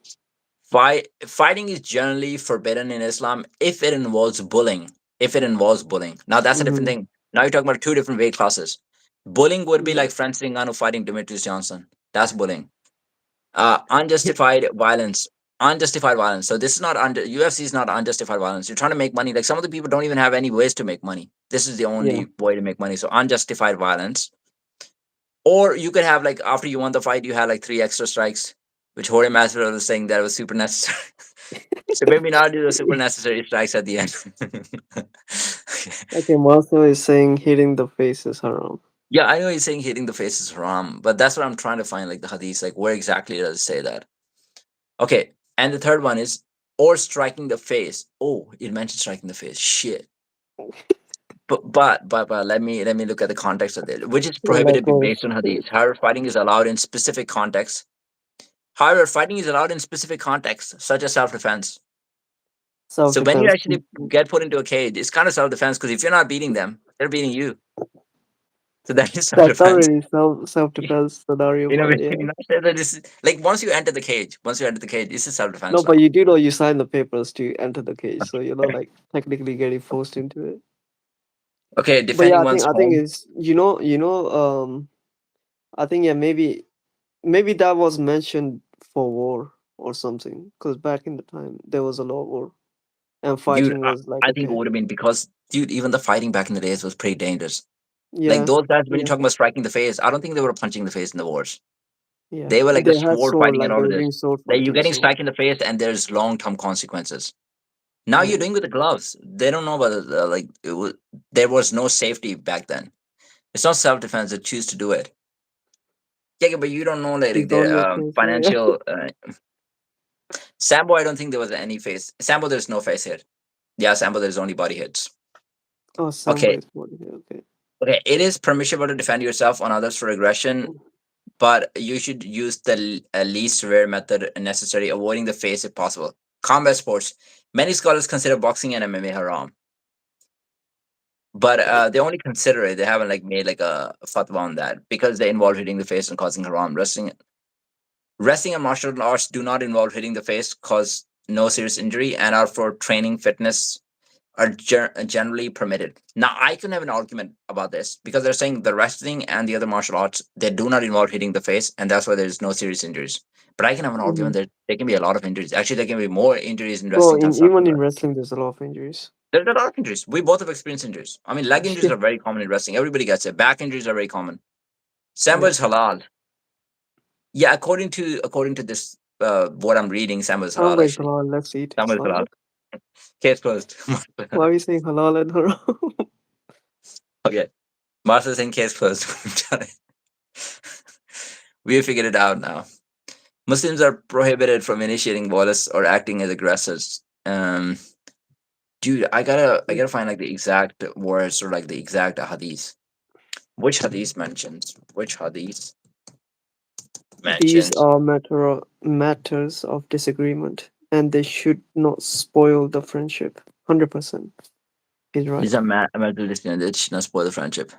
Fighting is generally forbidden in Islam if it involves bullying. If it involves bullying, now that's a different Hmm. thing. Now you're talking about two different weight classes. Bullying would be Yeah. like Francis Ngannou fighting Demetrius Johnson. That's bullying. Unjustified violence. Unjustified violence. So this is not under UFC is not unjustified violence. You're trying to make money. Like some of the people don't even have any ways to make money. This is the Yeah. only way to make money. So unjustified violence. Or you could have like after you won the fight, you had like three extra strikes, which Jorge Masvidal was saying that was super necessary. So maybe now do the super necessary strikes at the end. Okay, Martha is saying hitting the face is haram. Yeah, I know he's saying hitting the face is haram, but that's what I'm trying to find, like the hadith, like where exactly does it say that? Okay, and the third one is or striking the face. Oh, it mentioned striking the face. Shit. But let me look at the context of it, which is Like, prohibited oh, based on hadith. However, fighting is allowed in specific contexts. However, fighting is allowed in specific contexts, such as self-defense. So when you self-defense. actually get put into a cage, it's kind of self-defense because if you're not beating them, they're beating you. So that is self That's defense. already self defense scenario, You know, but when yeah. you not say that this is like once you enter the cage, this is self No, defense but now. you do know you signed the papers to enter the cage, so you're not like technically getting forced into it. Okay, But yeah, defending one's I think home. it's I think yeah maybe that was mentioned for war or something because back in the time there was a lot of war and Dude, fighting was like I think it okay would have been because, dude, even the fighting back in the days was pretty dangerous. Like yeah those guys, when you're yeah talking about striking the face, I don't think they were punching the face in the wars. yeah They were like the they had sword sword fighting and like all they of were this. doing sword Like you're fighting getting so struck in the face and there's long term consequences. Now you're yeah doing with the gloves. They don't know about there was no safety back then. It's not self defense. They choose to do it. Yeah, but you don't know like it's their on your face so yeah financial. Sambo, I don't think there was any face. Sambo, there's no face hit. Yeah, Sambo, there's only body hits. oh Sambo Okay, is body yeah, okay okay. It is permissible to defend yourself on others for aggression, but you should use the least severe method necessary, avoiding the face if possible. Combat sports. Many scholars consider boxing and MMA haram, but they only consider it. They haven't like made like a fatwa on that because they involve hitting the face and causing haram. Wrestling and martial arts do not involve hitting the face, cause no serious injury, and are for training, fitness, are generally permitted. Now, I can have an argument about this because they're saying the wrestling and the other martial arts they do not involve hitting the face, and that's why there's no serious injuries. But I can have an hmm argument that there can be a lot of injuries. Actually, there can be more injuries in bro wrestling than in stuff. even in wrestling there's a lot of injuries There's a lot of injuries. We both have experienced injuries. I mean, leg injuries yeah are very common in wrestling. Everybody gets it. Back injuries are very common. Sambo yeah is halal. Yeah, according to this, what I'm reading, Sambo is halal Sambo is actually. halal let's eat Sambo is halal. Sambo Case closed. why are you saying halal and haram Okay, Martha's saying case closed. We have figured it out now. Muslims are prohibited from initiating violence or acting as aggressors. Dude, I gotta find like the exact words or like the exact hadith. Which hadith mentions? Which hadith These mentions? are matters of disagreement, and they should not spoil the friendship. 100%. He's These right. are mental discipline. It should not spoil the friendship.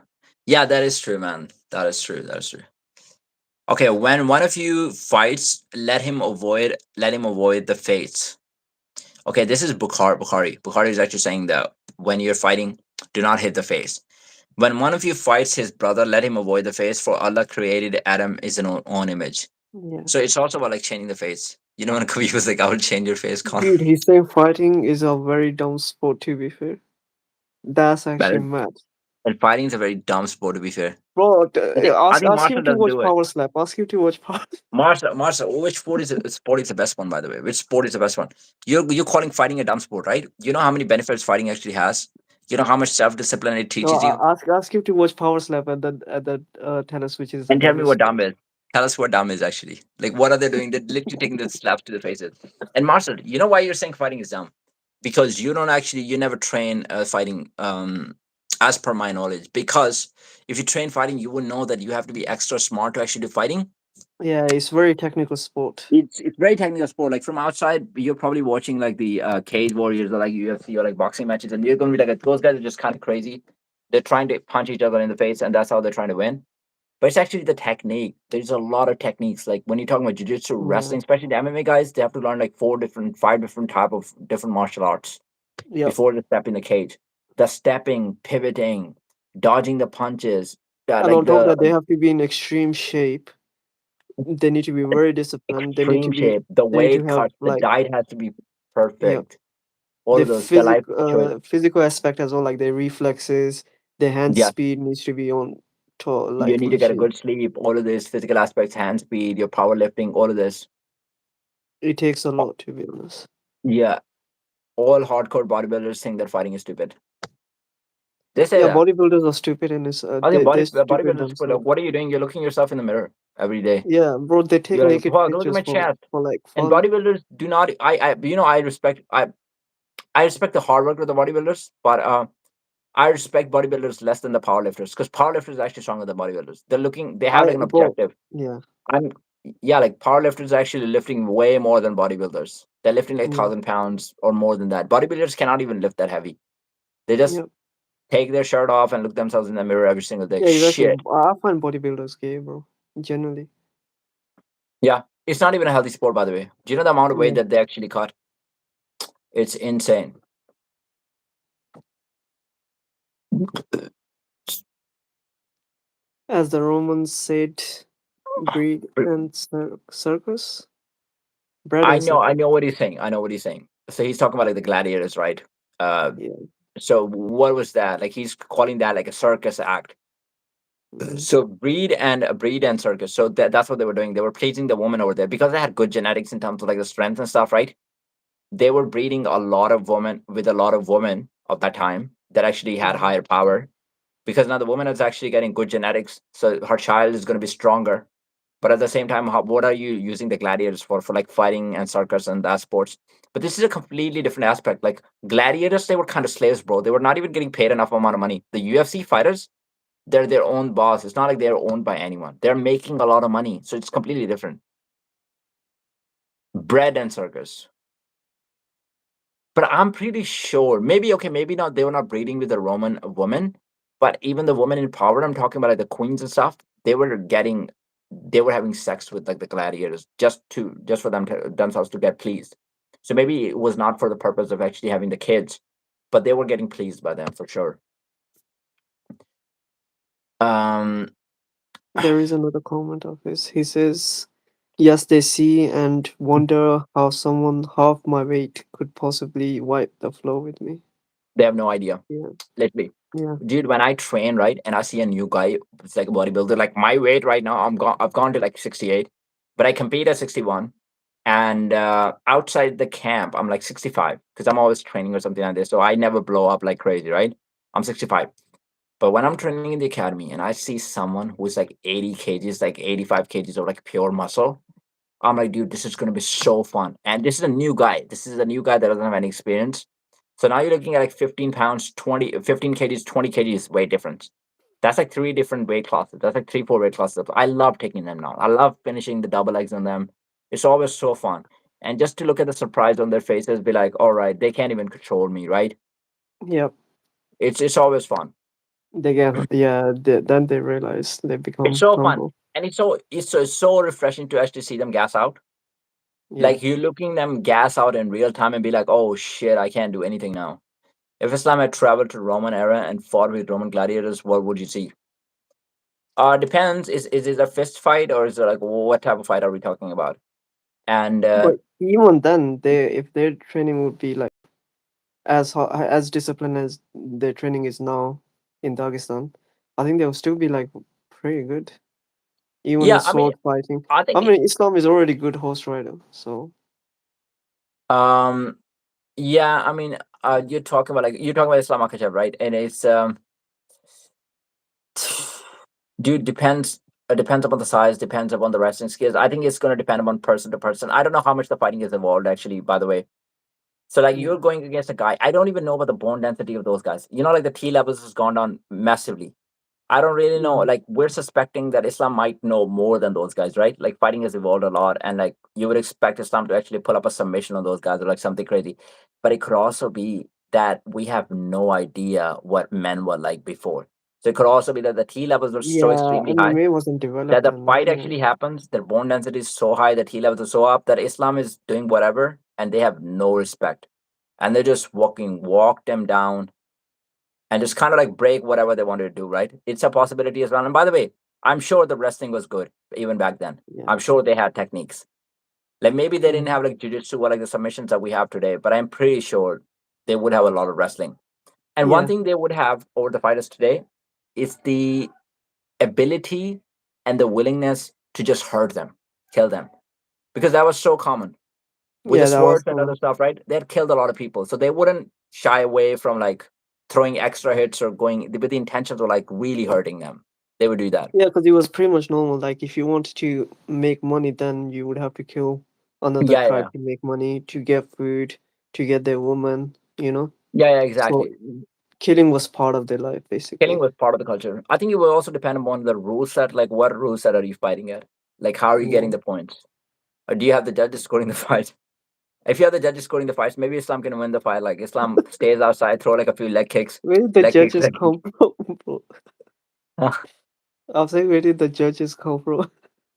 Yeah, that is true, man. That is true. That is true. Okay, when one of you fights, let him avoid the fates. Okay, this is Bukhari. Bukhari is actually saying that when you're fighting, do not hit the face. When one of you fights his brother, let him avoid the face, for Allah created Adam is an own image. Yeah. So it's also about like changing the face. You know when Kavi was like, I will change your face, Connor. Dude, he's saying fighting is a very dumb sport, to be fair. That's actually Man, mad. and fighting is a very dumb sport to be fair. Bro, I ask, think ask Marshall him to doesn't watch do it. Power Slap. Ask him to watch Power Marshall, which sport is the best one, by the way? Which sport is the best one? You're calling fighting a dumb sport, right? You know how many benefits fighting actually has? You know how much self discipline it No, teaches you? ask him to watch Power Slap and then tell us which is the And tell me better what dumb sport. is. Tell us what dumb is actually. Like, what are they doing? They're literally taking the slaps to the faces. And Marshall, you know why you're saying fighting is dumb? Because you never train fighting, as per my knowledge. Because if you train fighting, you would know that you have to be extra smart to actually do fighting. Yeah, it's very technical sport. It's very technical sport. Like from outside, you're probably watching like the Cage Warriors or like UFC or like boxing matches, and you're gonna be like, those guys are just kind of crazy. They're trying to punch each other in the face, and that's how they're trying to win. But it's actually the technique. There's a lot of techniques. Like when you're talking about jiu-jitsu, Yeah. wrestling, especially the MMA guys, they have to learn like five different type of different martial arts Yep. before they step in the cage. The stepping, pivoting, dodging the punches, And like on top of the that, they have to be in extreme shape. They need to be very disciplined. They need to extreme be. shape, the They need to weight have cuts, the like diet has to be yeah, perfect. All the of those, the life choice. physical aspect as well. Like their reflexes, their hand Yeah, speed needs to be on top, you like need to get a legit. good sleep. All of this physical aspects, hand speed, your powerlifting, all of this. It takes a Oh, lot to be honest. yeah, all hardcore bodybuilders think that fighting is stupid. They say Yeah, that. bodybuilders are stupid and it's I think they're stupid bodybuilders put like, themselves. what are you doing? You're looking yourself in the mirror every day. Yeah, bro, they take You're like, naked wow, look at pictures my chest. for like And fun. bodybuilders do not. I respect the hard work of the bodybuilders, but I respect bodybuilders less than the powerlifters because powerlifters are actually stronger than bodybuilders. They have like an Bro, objective. yeah, I'm Yeah, like powerlifters are actually lifting way more than bodybuilders. They're lifting like yeah, 1,000 pounds or more than that. Bodybuilders cannot even lift that heavy. They just yeah. take their shirt off and look themselves in the mirror every single day. Yeah, exactly. Shit. I find bodybuilders gay, bro. Generally. Yeah. It's not even a healthy sport, by the way. Do you know the amount of weight Yeah. that they actually cut? It's insane. As the Romans said, breed and circus? Bread I and know, I circus. know what he's saying. I know what he's saying. So he's talking about like the gladiators, right? Uh, Yeah. so what was that? Like he's calling that like a circus act. Mm, So breed and circus. So that's what they were doing. They were pleasing the woman over there because they had good genetics in terms of like the strength and stuff, right? They were breeding a lot of women with a lot of women of that time that actually had mm. higher power because now the woman is actually getting good genetics, so her child is going to be stronger. But at the same time, what are you using the gladiators for like fighting and circus and that sports? But this is a completely different aspect. Like gladiators, they were kind of slaves, bro. They were not even getting paid enough amount of money. The UFC fighters, they're their own boss. It's not like they're owned by anyone. They're making a lot of money, so it's completely different. Bread and circus. But I'm pretty sure, maybe okay, maybe not. They were not breeding with the Roman woman, but even the women in power, I'm talking about like the queens and stuff. They were having sex with like the gladiators just for themselves to get pleased. So maybe it was not for the purpose of actually having the kids, but they were getting pleased by them for sure. Um, There is another comment of his. He says, yes, they see and wonder how someone half my weight could possibly wipe the floor with me. they have no idea. Yeah. Literally, Yeah. dude. When I train, right, and I see a new guy, it's like a bodybuilder. Like my weight right now, I've gone to like 68, but I compete at 61. And outside the camp, I'm like 65 because I'm always training or something like this. So I never blow up like crazy, right? I'm 65. But when I'm training in the academy and I see someone who's like 80 kgs, like 85 kgs of like pure muscle, I'm like, dude, this is going to be so fun. And this is a new guy. This is a new guy that doesn't have any experience. So now you're looking at like 15 pounds, 15 kgs, 20 kgs weight difference. That's like three different weight classes. That's like three, four weight classes. I love taking them now. I love finishing the double legs on them. It's always so fun. And just to look at the surprise on their faces, be like, all right, they can't even control me, right? Yep. It's always fun. They get, yeah, then they realize they It's become so fun. humble. And it's so refreshing to actually see them gas out. Yeah. Like you're looking them gas out in real time and be like, oh shit, I can't do anything now. If Islam had traveled to Roman era and fought with Roman gladiators, what would you see? Depends. Is it a fist fight or is it like what type of fight are we talking about? And But even then, if their training would be like as disciplined as their training is now in Dagestan, I think they'll still be like pretty good. Even in yeah, I mean, sword fighting. I I think mean, Islam is already good horse rider, so um yeah, I mean, you're talking about Islam Makhachev, right? And it's dude depends. It depends upon the size, depends upon the wrestling skills. I think it's going to depend upon person to person. I don't know how much the fighting is evolved actually. By the way, so like yeah, you're going against a guy. I don't even know about the bone density of those guys. You know, like the T levels has gone down massively. I don't really know. yeah, Like we're suspecting that Islam might know more than those guys, right? Like fighting has evolved a lot, and like you would expect Islam to actually pull up a submission on those guys or like something crazy. But it could also be that we have no idea what men were like before. So it could also be that the T levels were so yeah. extremely high MMA wasn't that developed the then. fight Yeah, actually happens. Their bone density is so high, the T levels are so up that Islam is doing whatever, and they have no respect, and they're just walk them down and just kind of like break whatever they wanted to do, right? It's a possibility as well. And by the way, I'm sure the wrestling was good even back then. yeah, I'm sure they had techniques. Like maybe they didn't mm, have like jujitsu or like the submissions that we have today, but I'm pretty sure they would have a lot of wrestling. And one yeah, thing they would have over the fighters today is the ability and the willingness to just hurt them, kill them, because that was so common with the yeah. That was swords and other common. stuff, right? They had killed a lot of people, so they wouldn't shy away from like throwing extra hits or going with the intentions of like really hurting them. They would do that. Yeah, because it was pretty much normal. Like, if you wanted to make money, then you would have to kill another Yeah, tribe yeah, to make money, to get food, to get their woman. You know, yeah, yeah, so exactly. killing was part of their life, Killing basically. was part of the culture. I think it will also depend upon the rule set. Like, what rule set are you fighting at? Like, how are you Yeah. getting the points? Or do you have the judges scoring the fight? If you have the judges scoring the fights, maybe Islam can win the fight. Like Islam stays outside, throw like a few Where did the leg kicks. judges come from, bro? I'm saying, where did the judges come from?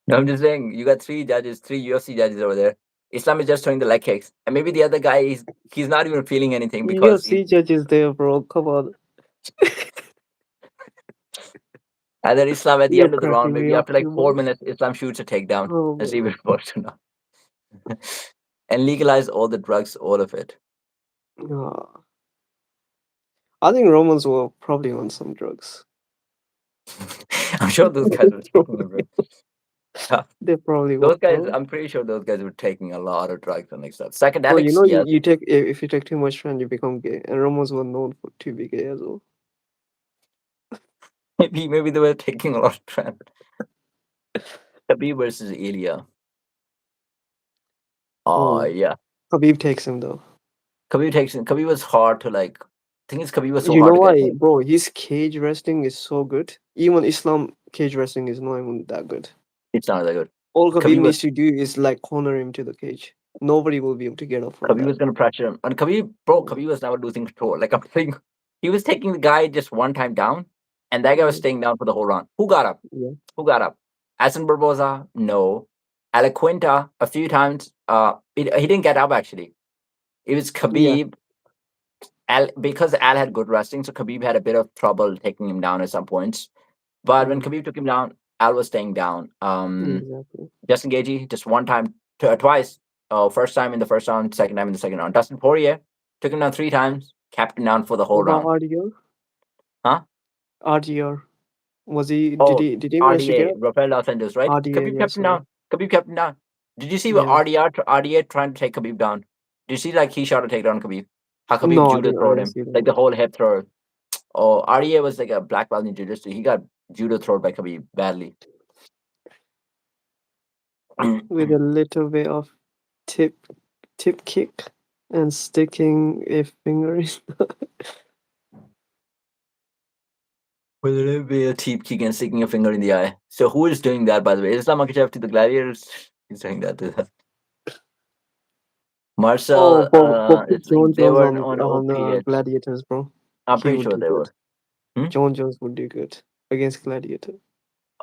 No, I'm just saying, you got three judges, three UFC judges over there. Islam is just throwing the leg kicks, and maybe the other guy he's not even feeling anything because he's. UFC judges there, bro. Come on. And then Islam at the You're end of the round, cracking me maybe up after like too 4 minutes, much. Islam shoots a takedown. Oh Let's my see if god. it works or not. And legalize all the drugs, all of it. Ah, I think Romans were probably on some drugs. I'm sure those guys were taking a bit. Yeah. They probably were, Those guys, bro. I'm pretty sure those guys were taking a lot of drugs and like stuff. Bro, you Psychedelics, know, yes. you take if you take too much fan, you become gay, and Romans were known for to be gay as well. Maybe they were taking a lot of drugs. Khabib versus Ilya. Oh Oh, yeah. Khabib takes him though. Khabib was hard to like. Thing is, Khabib was so You hard know to get why, hit. bro? His cage wrestling is so good. Even Islam cage wrestling is not even that good. It's not that good. All Khabib Khabib was needs to do is like corner him to the cage. Nobody will be able to get up from Khabib that. was gonna pressure him, and Khabib Yeah, was never losing control. Like I'm saying, he was taking the guy just one time down, and that guy was yeah, staying down for the whole round. Who got up? yeah, Who got up? Asen Barboza? No. Alaquinta a few times. He didn't get up actually. It was yeah. Khabib. Al because Al had good wrestling, so Khabib had a bit of trouble taking him down at some points. But when Mm, Khabib took him down, Al was staying down. exactly. Justin Gaethje just one time, twice. First time in the first round, second time in the second round. Dustin Poirier took him down three times, kept him down for the What whole about round. RDR? Huh? RDR. Was he? Did Oh, he? Did he manage to get RDA, up? Rafael Dos Anjos, right? RDA. Khabib Yeah. kept him Sorry. down. Khabib kept him down. Did you see what Yeah. RDA trying to take Khabib down? Did you see like he shot a takedown on Khabib? How Khabib No, judo I throwed didn't him, see like that. the whole hip throw. Oh, RDA was like a black belt in jiu-jitsu. He got judo thrown by Khabib badly. With a little bit of tip tip kick and sticking a finger in. With a little bit of teep kick and sticking a finger in the eye. So who is doing that, by the way? Islam Makhachev to the Gladiators? He's doing that to them. Oh, Marcel, bro, put it's like John they Jones were on old on periods. Gladiators, bro. I'm He pretty would sure do they good. were. Hmm? John Jones would do good against Gladiator.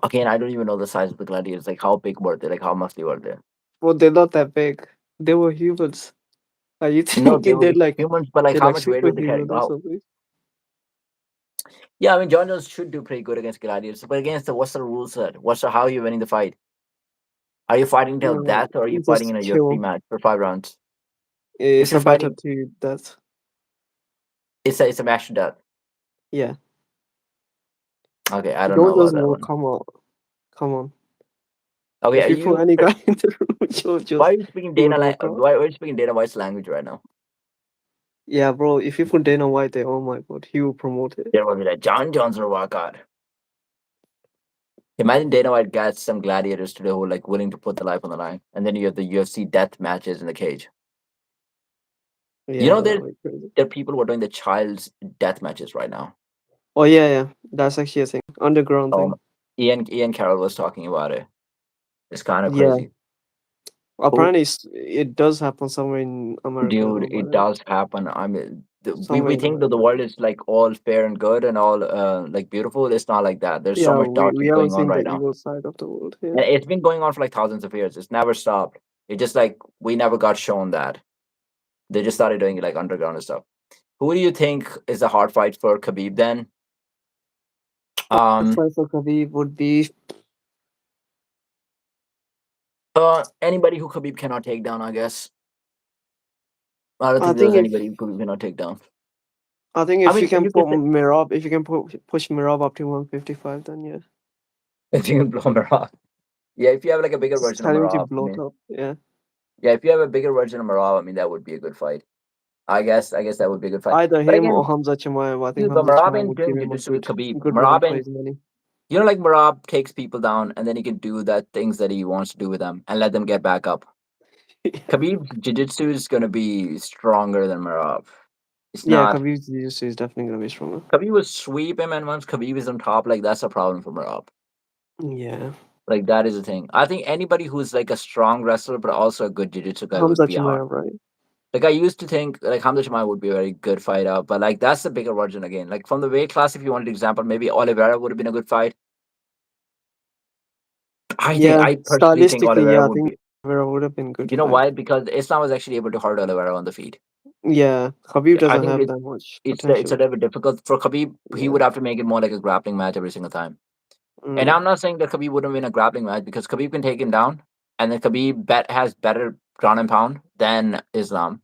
Again, I don't even know the size of the Gladiators. Like how big were they? Like how muscly were they? Bro, they're not that big. They were humans. Are you No, they thinking were humans, but like they're how like much weight were they carrying? superheroes or Wow. something? Yeah, I mean, John Jones should do pretty good against Gladiators, but against what's the rule set? How are you winning the fight? Are you fighting till No, death, or are you fighting just in a UFC kill. match for 5 rounds? If It's you're a battle fighting, to death. it's a match to death. Yeah. Okay, I don't know John about Jones that will one. come out. Come on. Okay, If are you put you? any guy in the room with John Why Jones, are you speaking he would walk out. Why are you speaking Dana White's language right now? Yeah, bro. If you put Dana White there, oh my god, he will promote it. There will be like John Jones will walk out. Imagine Dana White gets some gladiators today who are like willing to put their life on the line, and then you have the UFC death matches in the cage. You Yeah, know, that would be crazy. there are people who are doing the child's death matches right now. Oh yeah, yeah. That's actually a thing. Underground Um, thing. Ian Carroll was talking about it. It's kind of Yeah. crazy. Who, Apparently, it does happen somewhere in America as dude? well. By It the way, does happen. I mean, somewhere we in think that the America. world is like all fair and good and all like beautiful. It's not like that. There's so Yeah, much dark we shit haven't going on seen the right now. evil side of the world. Yeah. And it's been going on for like thousands of years. It's never stopped. It just like we never got shown that. They just started doing it like underground and stuff. Who do you think is a hard fight for Khabib then? The Um, fight for Khabib would be. anybody who Khabib cannot take down, I guess. I don't I think think there's if anybody who Khabib cannot take down. I think I if you mean, can you can put say Mirab, if you can push Mirab up to 155, then yeah, if you can blow Marab. Yeah, if you have like a bigger just version of tell him to Marab, I blow it mean, up. Yeah. yeah, if you have a bigger version of Marab, I mean, that would be a good fight. I guess that would be a good fight. Either But him or again, Hamza Chimaev. I think dude, but Hamza Marab Chimaev ain't would give doing him a jiu-jitsu with Khabib. good run Marab for ain't, his money. like Marab takes people down and then he can do that things that he wants to do with them and let them get back up. Khabib's jiu-jitsu is gonna be stronger than Marab. It's Yeah, not. Khabib's jiu-jitsu is definitely gonna be stronger. Khabib will sweep him, and once Khabib is on top, like that's a problem for Marab. Yeah, Like that is the thing. I think anybody who's like a strong wrestler but also a good jiu-jitsu guy would Hamza be hard. Chimaev, right? Like I used to think like Hamza Shamaev would be a very good fighter, but like that's the bigger version again. Like from the weight class, if you wanted an example, maybe Oliveira would have been a good fight. Yeah, I personally think stylistically, Oliveira yeah, I would think be. Oliveira would have been good You know fight. why? Because Islam was actually able to hurt Oliveira on the feet. Yeah, Khabib I doesn't think have that much it's a potential. little bit difficult for Khabib. He Yeah. would have to make it more like a grappling match every single time. And Mm, I'm not saying that Khabib wouldn't win a grappling match because Khabib can take him down, and then Khabib has better ground and pound than Islam.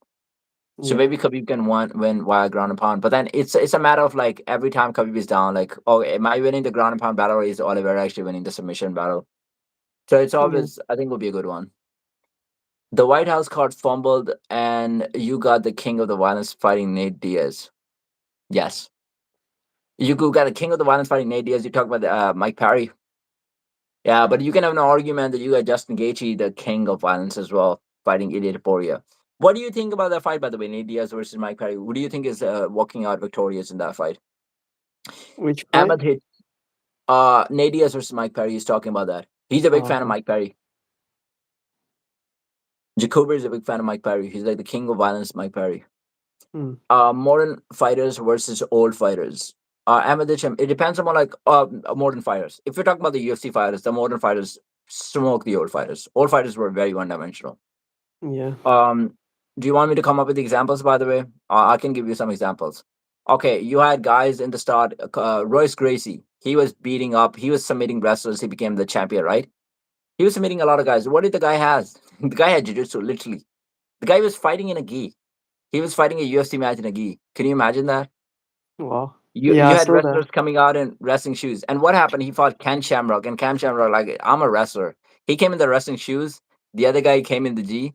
So yeah. maybe Khabib can win via ground and pound. But then it's a matter of like every time Khabib is down, like, oh, am I winning the ground and pound battle or is Oliver actually winning the submission battle? So it's Yeah. always, I think, will be a good one. The White House card fumbled, and you got the king of the violence fighting Nate Diaz. Yes, got the king of the violence fighting Nate Diaz. You talk about Mike Parry. Yeah, but you can have an argument that you got Justin Gaethje, the king of violence, as well, fighting Ilia Topuria. What do you think about that fight, by the way, Nate Diaz versus Mike Perry? Who do you think is walking out victorious in that fight? Which fight? Ahmed hit Nate Diaz versus Mike Perry. He's talking about that. He's a big Oh, fan of okay. Mike Perry. Jacoby is a big fan of Mike Perry. He's like the king of violence, Mike Perry. Hmm. Modern fighters versus old fighters. Ahmed Hitcham, it depends on like modern fighters. If you're talking about the UFC fighters, the modern fighters smoke the old fighters. Old fighters were very one dimensional. Yeah. Um, do you want me to come up with examples? By the way, I can give you some examples. Okay, you had guys in the start. Royce Gracie, he was beating up. He was submitting wrestlers. He became the champion, right? He was submitting a lot of guys. What did the guy has? The guy had jiu-jitsu, literally. The guy was fighting in a gi. He was fighting a UFC match in a gi. Can you imagine that? Wow. You Yeah, I had saw that. wrestlers coming out in wrestling shoes. And what happened? He fought Ken Shamrock, and Ken Shamrock, like, I'm a wrestler. He came in the wrestling shoes. The other guy came in the gi,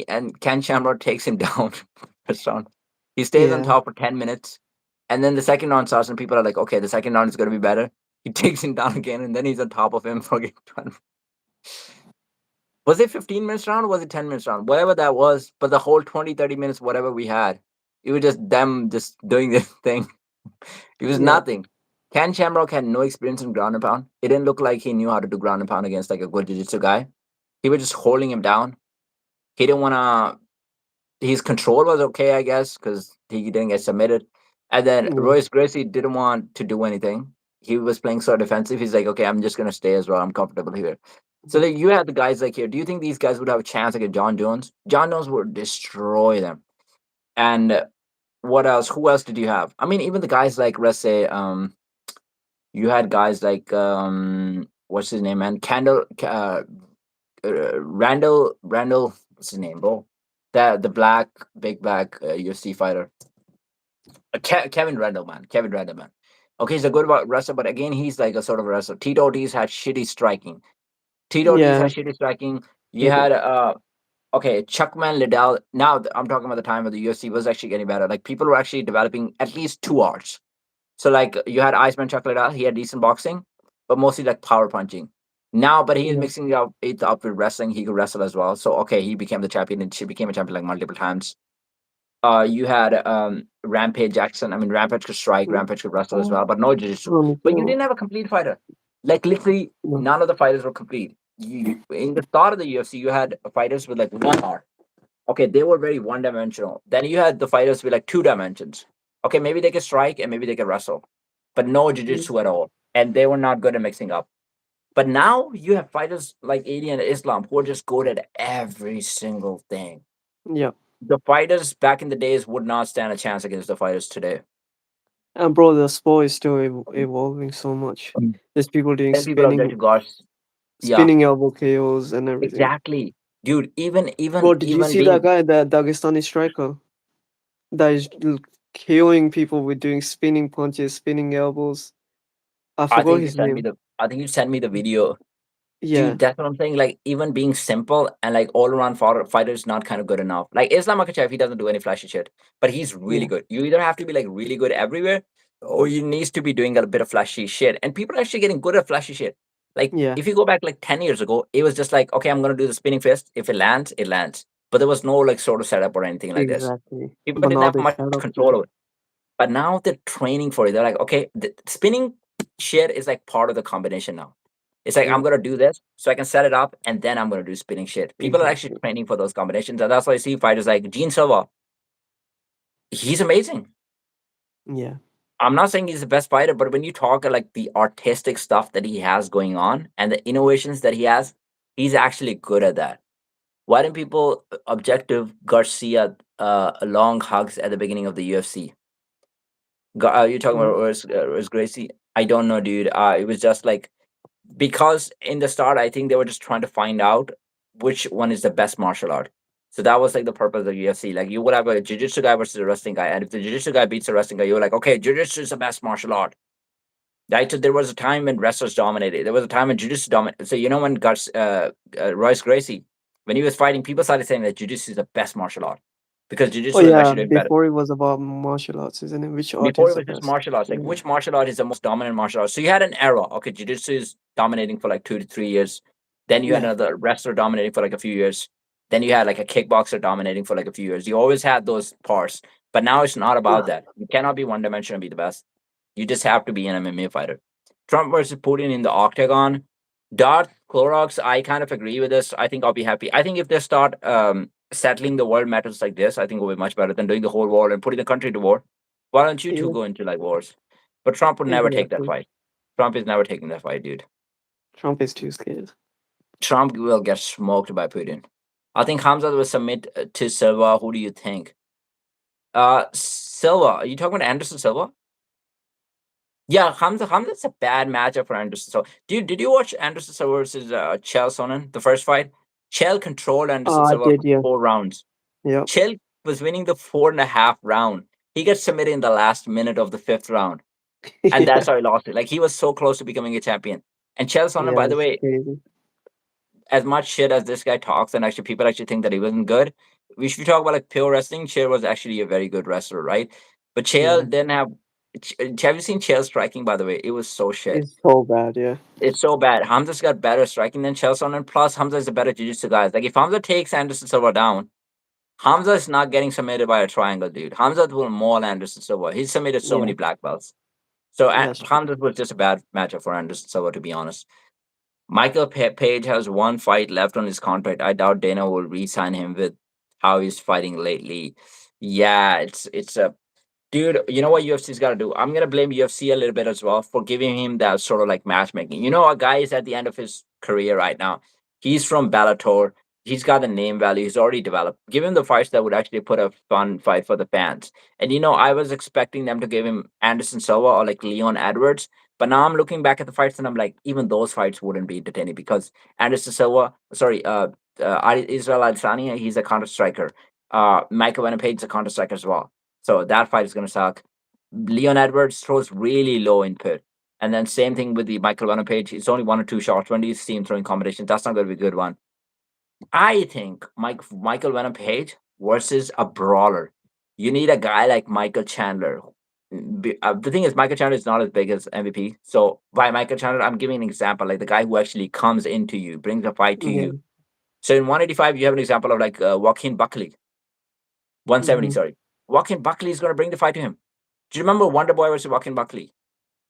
and Ken Shamrock takes him down first round. He stays on Yeah. top for 10 minutes, and then the second round starts, and people are like, okay, the second round is going to be better. He takes him down again, and then he's on top of him for like 12. Was it 15 minutes round or was it 10 minutes round? Whatever that was, but the whole 20, 30 minutes, whatever we had, it was just them just doing this thing. It was Yeah. nothing. Ken Shamrock had no experience in ground and pound. It didn't look like he knew how to do ground and pound against like a good jiu-jitsu guy. He was just holding him down. He didn't want to. His control was okay, I guess, because he didn't get submitted. And then Yeah. Royce Gracie didn't want to do anything. He was playing so defensive. He's like, okay, I'm just gonna stay as well. I'm comfortable here. So Mhm. like, you had the guys like here. Do you think these guys would have a chance against John Jones? John Jones would destroy them. And what else? Who else did you have? I mean, even the guys like, let's say, you had guys like what's his name, man? Randall, what's his name, bro? The black big black UFC fighter, Kevin Randall, man. Kevin Randall, man. Okay, he's a good wrestler, but again, he's like a sort of wrestler. Tito Ortiz had shitty striking. Tito Ortiz Yeah. had shitty striking. You Hate it. had okay, Chuckman Liddell. Now I'm talking about the time of the UFC was actually getting better. Like people were actually developing at least two arts. So like you had Iceman Chocolate Out, he had decent boxing, but mostly like power punching. Now, but he is Yeah. mixing it up with wrestling. He could wrestle as well. So okay, he became the champion, and she became a champion like multiple times. You had Rampage Jackson. I mean, Rampage could strike, Mm. Rampage could wrestle as Oh, well, but no jiu-jitsu. Ronnie But you Taylor. didn't have a complete fighter. Like literally, No. none of the fighters were complete. In the start of the UFC, you had fighters with like one arm. Okay, they were very one dimensional. Then you had the fighters with like two dimensions. Okay, maybe they could strike and maybe they could wrestle, but no Mm. jiu-jitsu at all. And they were not good at mixing up. But now you have fighters like AD and Islam who are just good at every single thing. Yeah. The fighters back in the days would not stand a chance against the fighters today. And bro, the sport is still evolving so much. There's people doing Ten people out there to gosh. Yeah, spinning elbow KOs and everything. exactly. Dude, even even Bro, did you even see that being guy, that Dagestani striker, that is KOing people with doing spinning punches, spinning elbows? I I forgot think you his sent me name. the I think you sent me the video. Yeah. Dude, that's what I'm saying. Like, even being simple and like all around fighter is not kind of good enough. Like Islam Makhachev, he doesn't do any flashy shit, but he's really Yeah. good. You either have to be like really good everywhere, or you needs to be doing a bit of flashy shit. And people are actually getting good at flashy shit. Like, Yeah. if you go back like 10 years ago, it was just like, okay, I'm gonna do the spinning fist. If it lands, it lands. But there was no like sort of setup or anything like this. Exactly. People But didn't now have they much set up control shit. over it. But now they're training for it. They're like, okay, the spinning shit is like part of the combination now. It's like I'm Yep. gonna do this so I can set it up and then I'm gonna do spinning shit. People are actually Exactly. training for those combinations, and that's why I see fighters like Gene Silva. He's amazing. Yeah. I'm not saying he's the best fighter, but when you talk like the artistic stuff that he has going on and the innovations that he has, he's actually good at that. Why don't people objective Garcia long hugs at the beginning of the UFC? You talking about Mm, Royce Gracie? I don't know, dude. It was just like because in the start, I think they were just trying to find out which one is the best martial art. So that was like the purpose of UFC. Like you would have a jiu-jitsu guy versus a wrestling guy, and if the jiu-jitsu guy beats the wrestling guy, you're like, okay, jiu-jitsu is the best martial art. Right? So there was a time when wrestlers dominated. There was a time when jiu-jitsu dominated. So you know when Royce Gracie, when he was fighting, people started saying that jiu-jitsu is the best martial art because oh jiu-jitsu was yeah, actually doing better. before it was about martial arts, isn't it? Which art Before is it the was just best? martial arts. Like Yeah. which martial art is the most dominant martial art? So you had an era. Okay, jiu-jitsu is dominating for like 2 to 3 years. Then you had Yeah. another wrestler dominating for like a few years. Then you had like a kickboxer dominating for like a few years. You always had those parts. But now it's not about that. You cannot be one dimensional and be the best. You just have to be an MMA fighter. Trump versus Putin in the octagon. Darth Clorox, I kind of agree with this. I think I'll be happy. I think if they start settling the world matters like this, I think it'll be much better than doing the whole war and putting the country to war. Why don't you two Yeah. go into like wars? But Trump would never take that Exactly. fight. Trump is never taking that fight, dude. Trump is too scared. Trump will get smoked by Putin. I think Hamza will submit to Silva. Who do you think? Silva. Are you talking about Anderson Silva? Yeah, Hamza's a bad matchup for Anderson. So, did you watch Anderson Silva versus Chael Sonnen, the first fight? Chael controlled Anderson I Silva did. for Yeah. 4 rounds. Yep. Chael was winning the four and a half round. He gets submitted in the last minute of the fifth round, and that's Yeah. how he lost it. Like he was so close to becoming a champion. And Chael Sonnen, Yeah. by the It's way, crazy. as much shit as this guy talks, and actually people actually think that he wasn't good. We should talk about like pure wrestling. Chael was actually a very good wrestler, right? But Yeah. Chael didn't have. Have you seen Chael striking? By the way, it was so shit. It's so bad. Yeah. It's so bad. Hamza's got better striking than Chelsea, and plus Hamza is a better jiu-jitsu guy. Like if Hamza takes Anderson Silva down, Hamza is not getting submitted by a triangle, dude. Hamza will maul Anderson Silva. He's submitted so Yeah. many black belts. So That's true. Hamza was just a bad matchup for Anderson Silva, to be honest. Michael Page has one fight left on his contract. I doubt Dana will re-sign him with how he's fighting lately. Yeah, it's a dude, you know what UFC's got to do? I'm gonna blame UFC a little bit as well for giving him that sort of like matchmaking. You know, a guy is at the end of his career right now. He's from Bellator. He's got the name value. He's already developed. Give him the fights that would actually put a fun fight for the fans. And you know, I was expecting them to give him Anderson Silva or like Leon Edwards. But now I'm looking back at the fights and I'm like, even those fights wouldn't be entertaining because Anderson Silva, sorry, Israel Adesanya, he's a counter striker. Michael Venom Page is a counter striker as well. So that fight is going to suck. Leon Edwards throws really low input. And then same thing with the Michael Venom Page. It's only one or two shots. When do you see him throwing combinations? That's not going to be a good one. I think Michael Venom Page versus a brawler. You need a guy like Michael Chandler. The thing is, Michael Chandler is not as big as MVP. So by Michael Chandler, I'm giving an example, like the guy who actually comes into you, brings a fight to Yeah. you. So in 185, you have an example of like Joaquin Buckley, 170, Hmm. sorry. Joaquin Buckley is going to bring the fight to him. Do you remember Wonder Boy versus Joaquin Buckley?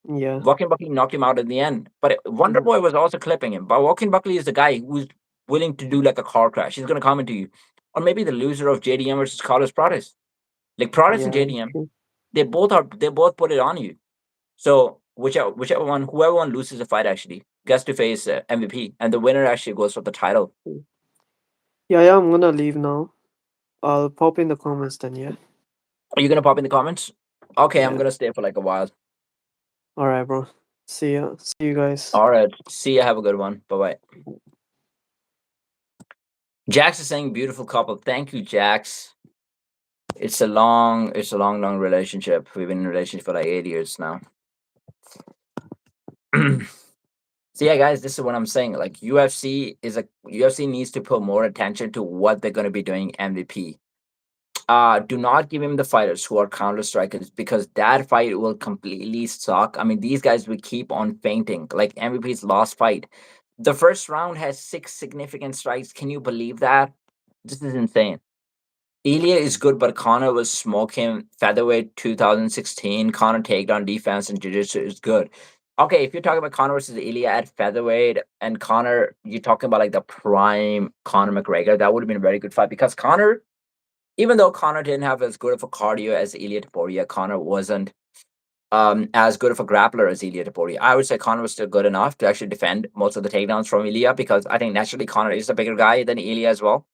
Yeah. Joaquin Buckley knocked him out in the end, but Wonder Yeah. Boy was also clipping him. But Joaquin Buckley is the guy who's willing to do like a car crash. He's going to come into you. Or maybe the loser of JDM versus Carlos Prades. Like Prades and Yeah. JDM, True. they both put it on you. So whichever one, whoever one loses the fight actually gets to face MVP, and the winner actually goes for the title. Mm. Yeah. Yeah. I'm gonna leave now. I'll pop in the comments then. Yeah. Are you gonna pop in the comments? Okay, I'm Yeah. gonna stay for like a while. All right, bro. See ya. See you guys. All right, see you. Have a good one. Bye bye. Jax is saying beautiful couple. Thank you, Jax. It's a long relationship. We've been in a relationship for like 8 years now. So yeah, guys, this is what I'm saying. Like UFC needs to put more attention to what they're gonna be doing MVP. Do not give him the fighters who are counter strikers because that fight will completely suck. I mean, these guys will keep on fainting. Like MVP's last fight. The first round has 6 significant strikes. Can you believe that? This is insane. Ilya is good, but Connor will smoke him. Featherweight 2016. Connor takedown defense and jiu-jitsu is good. Okay, if you're talking about Conor versus Ilya at featherweight, and Conor, you're talking about like the prime Conor McGregor, that would have been a very good fight because Conor, even though Conor didn't have as good of a cardio as Ilya Topuria, Conor wasn't as good of a grappler as Ilya Topuria. I would say Conor was still good enough to actually defend most of the takedowns from Ilya because I think naturally Conor is a bigger guy than Ilya as well.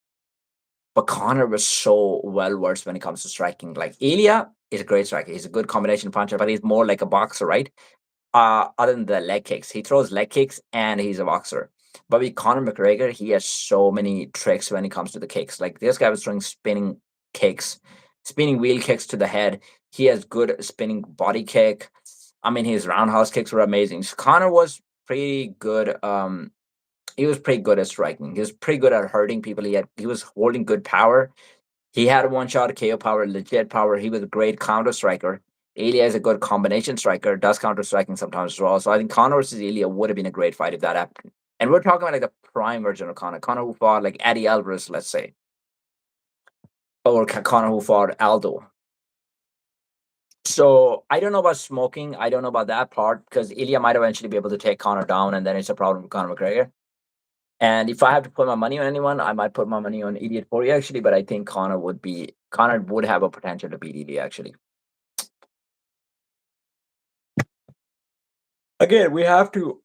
But Conor was so well versed when it comes to striking. Like Ilya is a great striker. He's a good combination puncher, but he's more like a boxer, right? Other than the leg kicks, he throws leg kicks and he's a boxer. But with Conor McGregor, he has so many tricks when it comes to the kicks. Like this guy was throwing spinning kicks, spinning wheel kicks to the head. He has good spinning body kick. I mean, his roundhouse kicks were amazing. So Conor was pretty good. He was pretty good at striking. He was pretty good at hurting people. He was holding good power. He had one shot KO power, legit power. He was a great counter striker. Ilya is a good combination striker, does counter striking sometimes as well. So I think Conor versus Ilya would have been a great fight if that happened. And we're talking about like the prime version of Conor. Conor who fought like Eddie Alvarez, let's say, or Conor who fought Aldo. So I don't know about smoking. I don't know about that part because Ilya might eventually be able to take Conor down, and then it's a problem with Conor McGregor. And if I have to put my money on anyone, I might put my money on Idiot Pori actually, but I think Connor would have a potential to beat Ilya actually. Again, we have to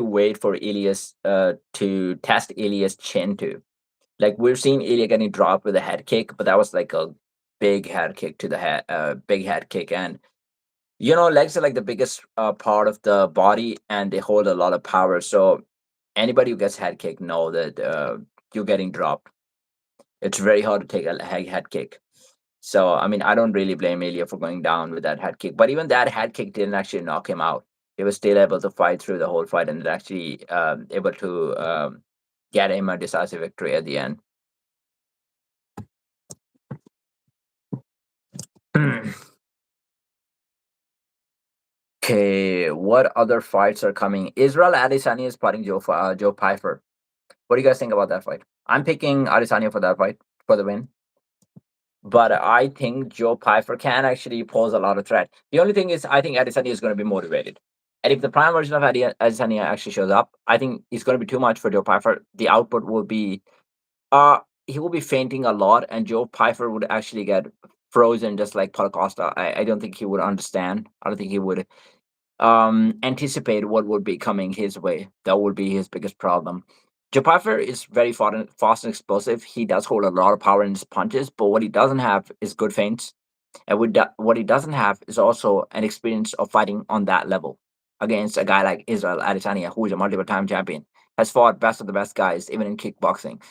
wait for Ilias to test Ilias chin too. Like we've seen Ilya getting dropped with a head kick, but that was like a big head kick to the head, big head kick, and you know legs are like the biggest part of the body, and they hold a lot of power. So anybody who gets head kick know that you're getting dropped. It's very hard to take a head kick. So I mean, I don't really blame Ilya for going down with that head kick. But even that head kick didn't actually knock him out. He was still able to fight through the whole fight and actually able to get him a decisive victory at the end. Okay, what other fights are coming? Israel Adesanya is fighting Joe Pyfer. What do you guys think about that fight? I'm picking Adesanya for that fight for the win. But I think Joe Pyfer can actually pose a lot of threat. The only thing is, I think Adesanya is going to be motivated. And if the prime version of Adesanya actually shows up, I think it's going to be too much for Joe Pyfer. The output will be, uh, he will be fainting a lot, and Joe Pyfer would actually get frozen just like Paulo Costa. I don't think he would understand. I don't think he would anticipate what would be coming his way. That would be his biggest problem. Joe Pfeiffer is very fast and explosive. He does hold a lot of power in his punches, but what he doesn't have is good feints. And what he doesn't have is also an experience of fighting on that level against a guy like Israel Adesanya, who is a multiple time champion, has fought best of the best guys, even in kickboxing.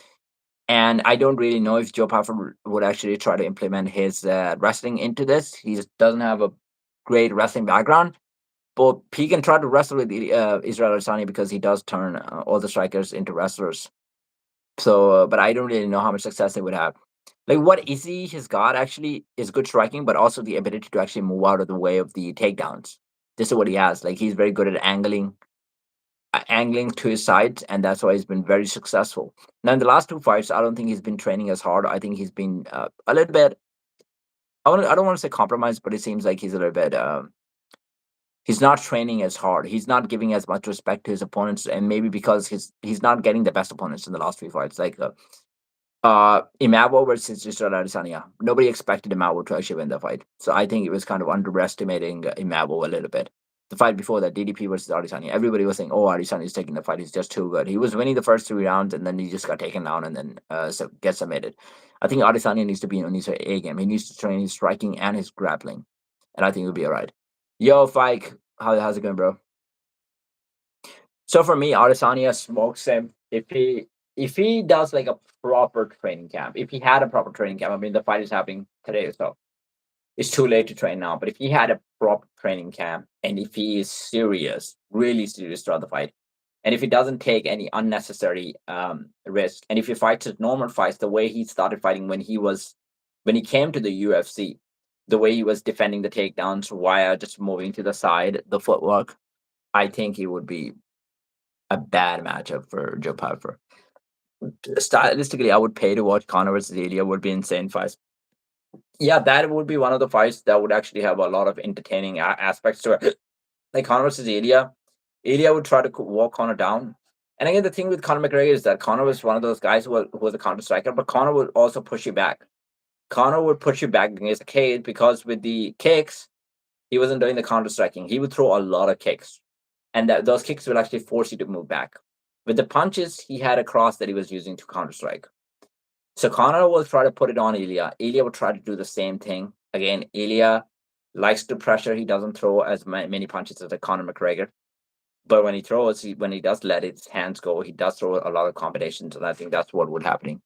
And I don't really know if Joe Pfeiffer would actually try to implement his wrestling into this. He doesn't have a great wrestling background, but he can try to wrestle with Israel Adesanya because he does turn all the strikers into wrestlers. So, but I don't really know how much success they would have. Like what Izzy has got actually is good striking, but also the ability to actually move out of the way of the takedowns. This is what he has. Like he's very good at angling to his sides, and that's why he's been very successful. Now, in the last two fights, I don't think he's been training as hard. I think he's been a little bit. I don't want to say compromised, but it seems like he's a little bit. He's not training as hard. He's not giving as much respect to his opponents, and maybe because he's not getting the best opponents in the last few fights. Like Imavo versus Israel Adesanya. Nobody expected Imavo to actually win the fight. So I think it was kind of underestimating Imavo a little bit. The fight before that, DDP versus Adesanya, everybody was saying, oh, Adesanya is taking the fight. He's just too good. He was winning the first three rounds, and then he just got taken down and then gets submitted. I think Adesanya needs to be on his A game. He needs to train his striking and his grappling. And I think he'll be all right. Yo, Fike, how's it going, bro? So for me, Adesanya smokes him if he does like a proper training camp. If he had a proper training camp, I mean the fight is happening today, so it's too late to train now. But if he had a proper training camp and if he is serious, really serious throughout the fight, and if he doesn't take any unnecessary risk, and if he fights his normal fights the way he started fighting when he came to the UFC, the way he was defending the takedowns via just moving to the side, the footwork, I think he would be a bad matchup for Joe Pfeiffer. Stylistically, I would pay to watch Conor versus Ilya. Would be insane fights. Yeah, that would be one of the fights that would actually have a lot of entertaining aspects to it. like Conor versus Ilya. Ilya would try to walk Conor down. And again, the thing with Conor McGregor is that Conor was one of those guys who was a counter striker, but Conor would also push you back. Conor would push you back against the cage because with the kicks, he wasn't doing the counter striking. He would throw a lot of kicks, and those kicks would actually force you to move back. With the punches, he had a cross that he was using to counter strike. So Conor will try to put it on Ilya. Ilya will try to do the same thing. Again, Ilya likes to pressure. He doesn't throw as many punches as a Conor McGregor. But when he throws, when he does let his hands go, he does throw a lot of combinations, and I think that's what would happen.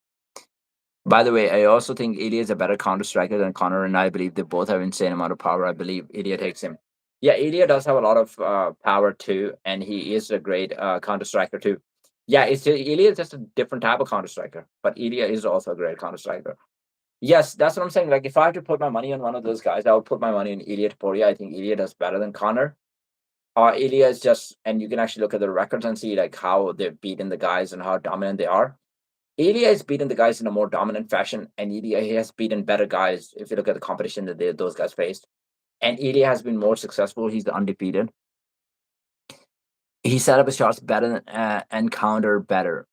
By the way, I also think Ilya is a better counter striker than Conor, and I believe they both have insane amount of power. I believe Ilya takes him. Yeah, Ilya does have a lot of power too, and he is a great counter striker too. Yeah, Ilya is just a different type of counter striker, but Ilya is also a great counter striker. Yes, that's what I'm saying. Like, if I had to put my money on one of those guys, I would put my money on Ilya Taporia. I think Ilya does better than Conor. Ilya is just, and you can actually look at the records and see like how they've beaten the guys and how dominant they are. Ilya has beaten the guys in a more dominant fashion, and Ilya has beaten better guys. If you look at the competition that those guys faced, and Ilya has been more successful. He's the undefeated. He set up his shots better and counter better.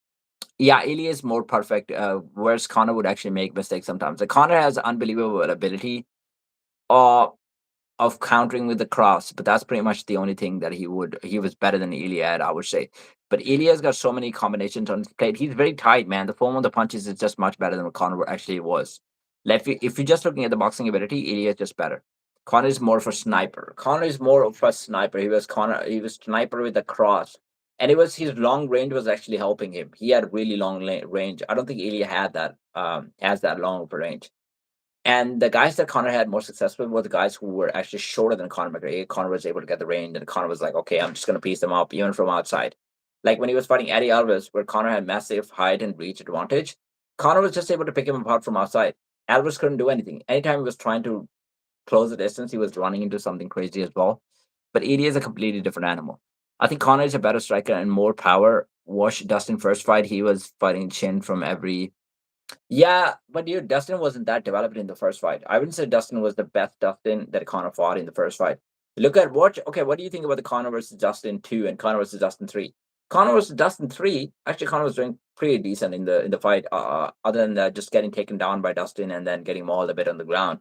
Yeah, Ilya is more perfect. Whereas Connor would actually make mistakes sometimes. Like Connor has unbelievable ability. Uh, of countering with the cross, but that's pretty much the only thing that he was better than Ilya at, I would say. But Ilya's got so many combinations on his plate. He's very tight, man. The form of the punches is just much better than what Conor actually was. Like if you're just looking at the boxing ability, Ilya is just better. Conor is more of a sniper. Conor is more of a sniper. He was sniper with the cross. And it was his long range was actually helping him. He had really long range. I don't think Ilya had that has that long of a range. And the guys that Connor had more success with were the guys who were actually shorter than Conor McGregor. Connor was able to get the range, and Connor was like, okay, I'm just going to piece them up, even from outside. Like when he was fighting Eddie Alvarez, where Connor had massive height and reach advantage, Connor was just able to pick him apart from outside. Alvarez couldn't do anything. Anytime he was trying to close the distance, he was running into something crazy as well. But Eddie is a completely different animal. I think Connor is a better striker and more power. Watch Dustin first fight, he was fighting chin from every yeah, but dude, Dustin wasn't that developed in the first fight. I wouldn't say Dustin was the best Dustin that Connor fought in the first fight. Look at what okay, what do you think about the Connor versus Dustin 2 and Connor versus Dustin 3? Connor versus Dustin 3, actually Connor was doing pretty decent in the fight, other than just getting taken down by Dustin and then getting mauled a bit on the ground.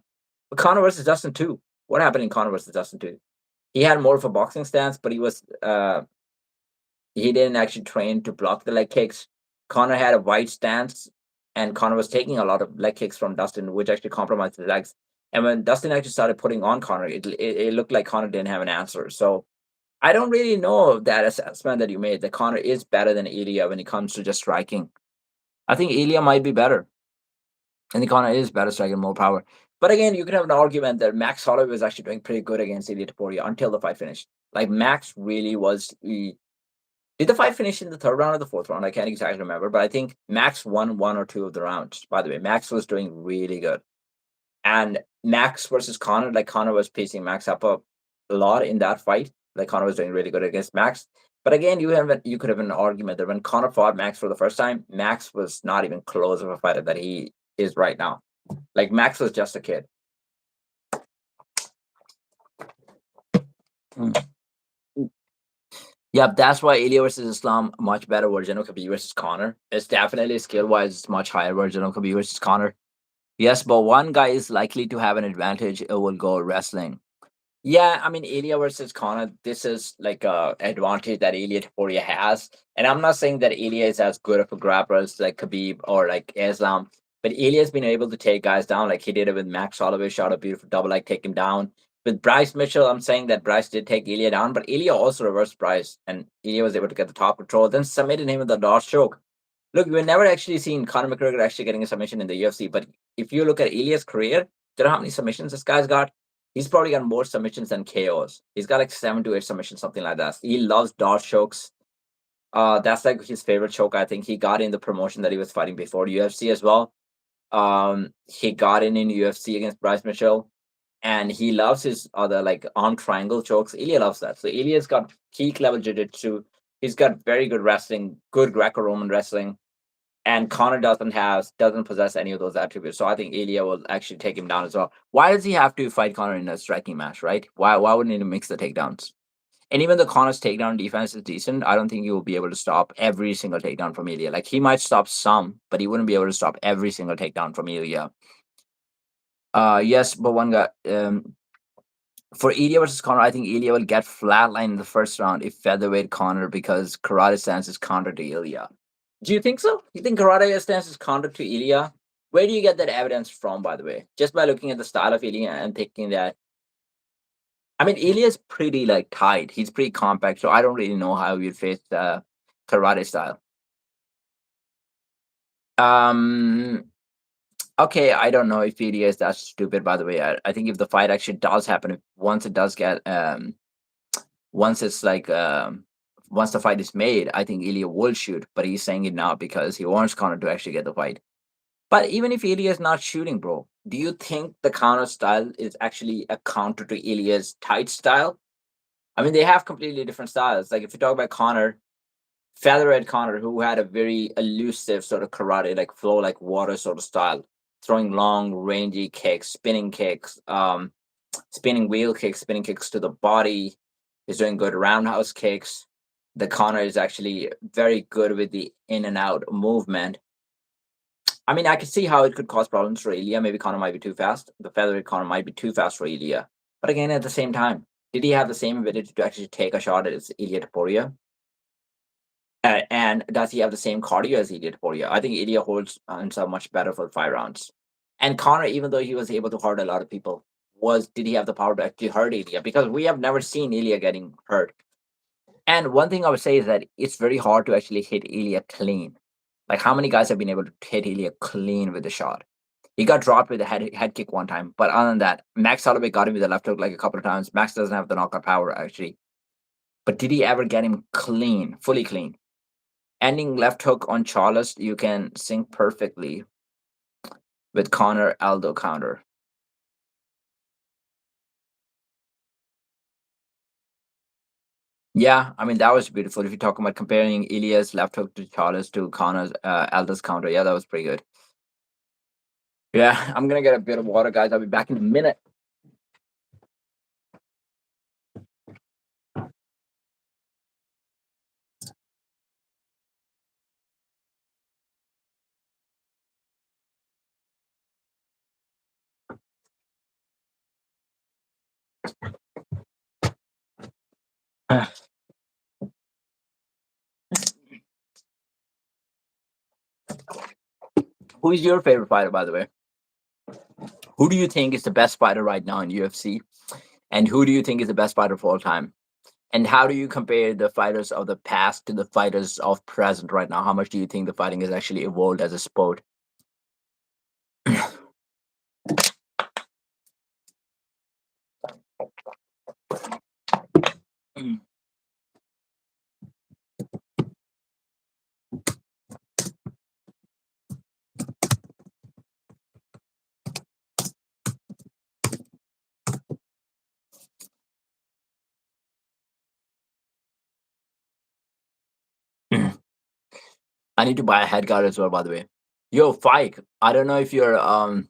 But Connor versus Dustin 2, what happened in Connor versus Dustin 2? He had more of a boxing stance, but he didn't actually train to block the leg kicks. Connor had a wide stance, and Connor was taking a lot of leg kicks from Dustin, which actually compromised his legs. And when Dustin actually started putting on Connor, it looked like Connor didn't have an answer. So I don't really know that assessment that you made that Connor is better than Ilya when it comes to just striking. I think Ilya might be better. I think Connor is better striking, more power. But again, you can have an argument that Max Holloway was actually doing pretty good against Ilya Taporia until the fight finished. Like Max really was did the fight finish in the third round or the fourth round? I can't exactly remember, but I think Max won one or two of the rounds. By the way, Max was doing really good. And Max versus Connor, like Connor was pacing Max up a lot in that fight. Like Connor was doing really good against Max. But again, you could have an argument that when Connor fought Max for the first time, Max was not even close of a fighter that he is right now. Like Max was just a kid. Mm. Yeah, that's why Ilya versus Islam, much better version of Khabib versus Connor. It's definitely skill wise, much higher version of Khabib versus Connor. Yes, but one guy is likely to have an advantage. It will go wrestling. Yeah, I mean Ilya versus Connor. This is like a advantage that Ilya Taporia has, and I'm not saying that Ilya is as good of a grappler as like Khabib or like Islam, but Ilya's been able to take guys down, like he did it with Max Holloway, shot a beautiful double leg, take him down. With Bryce Mitchell, I'm saying that Bryce did take Ilya down, but Ilya also reversed Bryce, and Ilya was able to get the top control, then submitted him with the Dodge choke. Look, we've never actually seen Conor McGregor actually getting a submission in the UFC, but if you look at Ilya's career, do you know how many submissions this guy's got? He's probably got more submissions than KOs. He's got like 7 to 8 submissions, something like that. He loves dodge chokes. That's like his favorite choke. I think he got in the promotion that he was fighting before UFC as well. He got in UFC against Bryce Mitchell, and he loves his other like arm triangle chokes. Ilya loves that. So Ilya's got peak level jiu-jitsu. He's got very good wrestling, good Greco-Roman wrestling, and Connor doesn't possess any of those attributes. So I think Ilya will actually take him down as well. Why does he have to fight Connor in a striking match, right? Why wouldn't he mix the takedowns? And even the Connor's takedown defense is decent, I don't think he will be able to stop every single takedown from Ilya. Like he might stop some, but he wouldn't be able to stop every single takedown from Ilya. Yes, but one guy for Ilya versus Connor, I think Ilya will get flatlined in the first round if featherweight Connor because karate stance is counter to Ilya. Do you think so? You think karate stance is counter to Ilya? Where do you get that evidence from, by the way? Just by looking at the style of Ilya and thinking that. I mean, Ilya's pretty like tight. He's pretty compact, so I don't really know how you'd face the karate style. Um. Okay, I don't know if Ilya is that stupid. By the way, I think if the fight actually does happen, if once it does get once it's like once the fight is made, I think Ilya will shoot, but he's saying it now because he wants Conor to actually get the fight. But even if Ilya is not shooting, bro, do you think the Conor style is actually a counter to Ilya's tight style? I mean, they have completely different styles. Like if you talk about Conor, featherhead Conor, who had a very elusive sort of karate, like flow like water sort of style, throwing long, rangy kicks, spinning wheel kicks, spinning kicks to the body. He's doing good roundhouse kicks. The Conor is actually very good with the in and out movement. I mean, I can see how it could cause problems for Ilya. Maybe Conor might be too fast. The featherweight Conor might be too fast for Ilya. But again, at the same time, did he have the same ability to actually take a shot as Ilya Taporia? And does he have the same cardio as Ilya Taporia? I think Ilya holds himself much better for 5 rounds. And Conor, even though he was able to hurt a lot of people, did he have the power to actually hurt Ilya? Because we have never seen Ilya getting hurt. And one thing I would say is that it's very hard to actually hit Ilya clean. Like how many guys have been able to hit Ilya clean with a shot? He got dropped with a head kick one time, but other than that, Max Holloway got him with a left hook like a couple of times. Max doesn't have the knockout power actually, but did he ever get him clean, fully clean? Ending left hook on Charles, you can sync perfectly with Conor Aldo counter. Yeah, I mean that was beautiful. If you're talking about comparing Ilya's left hook to Charles to Conor's Aldo's counter, yeah, that was pretty good. Yeah, I'm gonna get a bit of water, guys. I'll be back in a minute. Who's your favorite fighter, by the way? Who do you think is the best fighter right now in UFC? And who do you think is the best fighter of all time? And how do you compare the fighters of the past to the fighters of present right now? How much do you think the fighting has actually evolved as a sport? I need to buy a head guard as well, by the way. Yo, Fike, I don't know if you have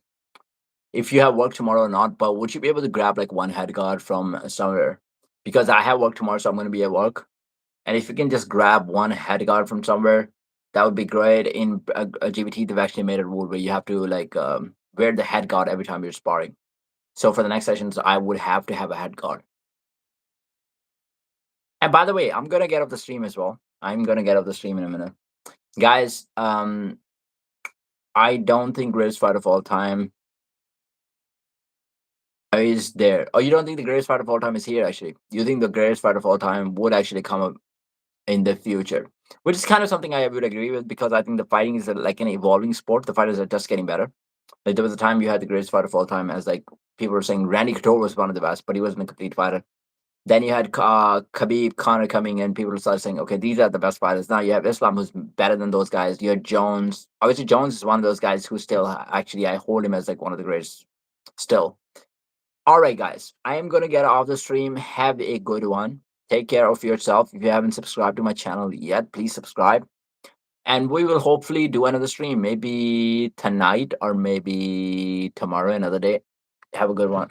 work tomorrow or not, but would you be able to grab like one head guard from somewhere? Because I have work tomorrow, so I'm gonna be at work. And if you can just grab one head guard from somewhere, that would be great. In GBT, they've actually made a rule where you have to like wear the head guard every time you're sparring. So for the next sessions, I would have to have a head guard. And by the way, I'm gonna get off the stream as well. I'm gonna get off the stream in a minute, guys. I don't think greatest fight of all time is there. Oh, you don't think the greatest fight of all time is here? Actually, you think the greatest fight of all time would actually come up in the future, which is kind of something I would agree with because I think the fighting is like an evolving sport. The fighters are just getting better. Like there was a time you had the greatest fighter of all time as like people were saying Randy Couture was one of the best, but he wasn't a complete fighter. Then you had Khabib, Conor coming in. People started saying, okay, these are the best fighters. Now you have Islam, who's better than those guys. You had Jones. Obviously, Jones is one of those guys who still actually I hold him as like one of the greatest still. All right, guys, I am going to get off the stream. Have a good one. Take care of yourself. If you haven't subscribed to my channel yet, please subscribe. And we will hopefully do another stream, maybe tonight or maybe tomorrow, another day. Have a good one.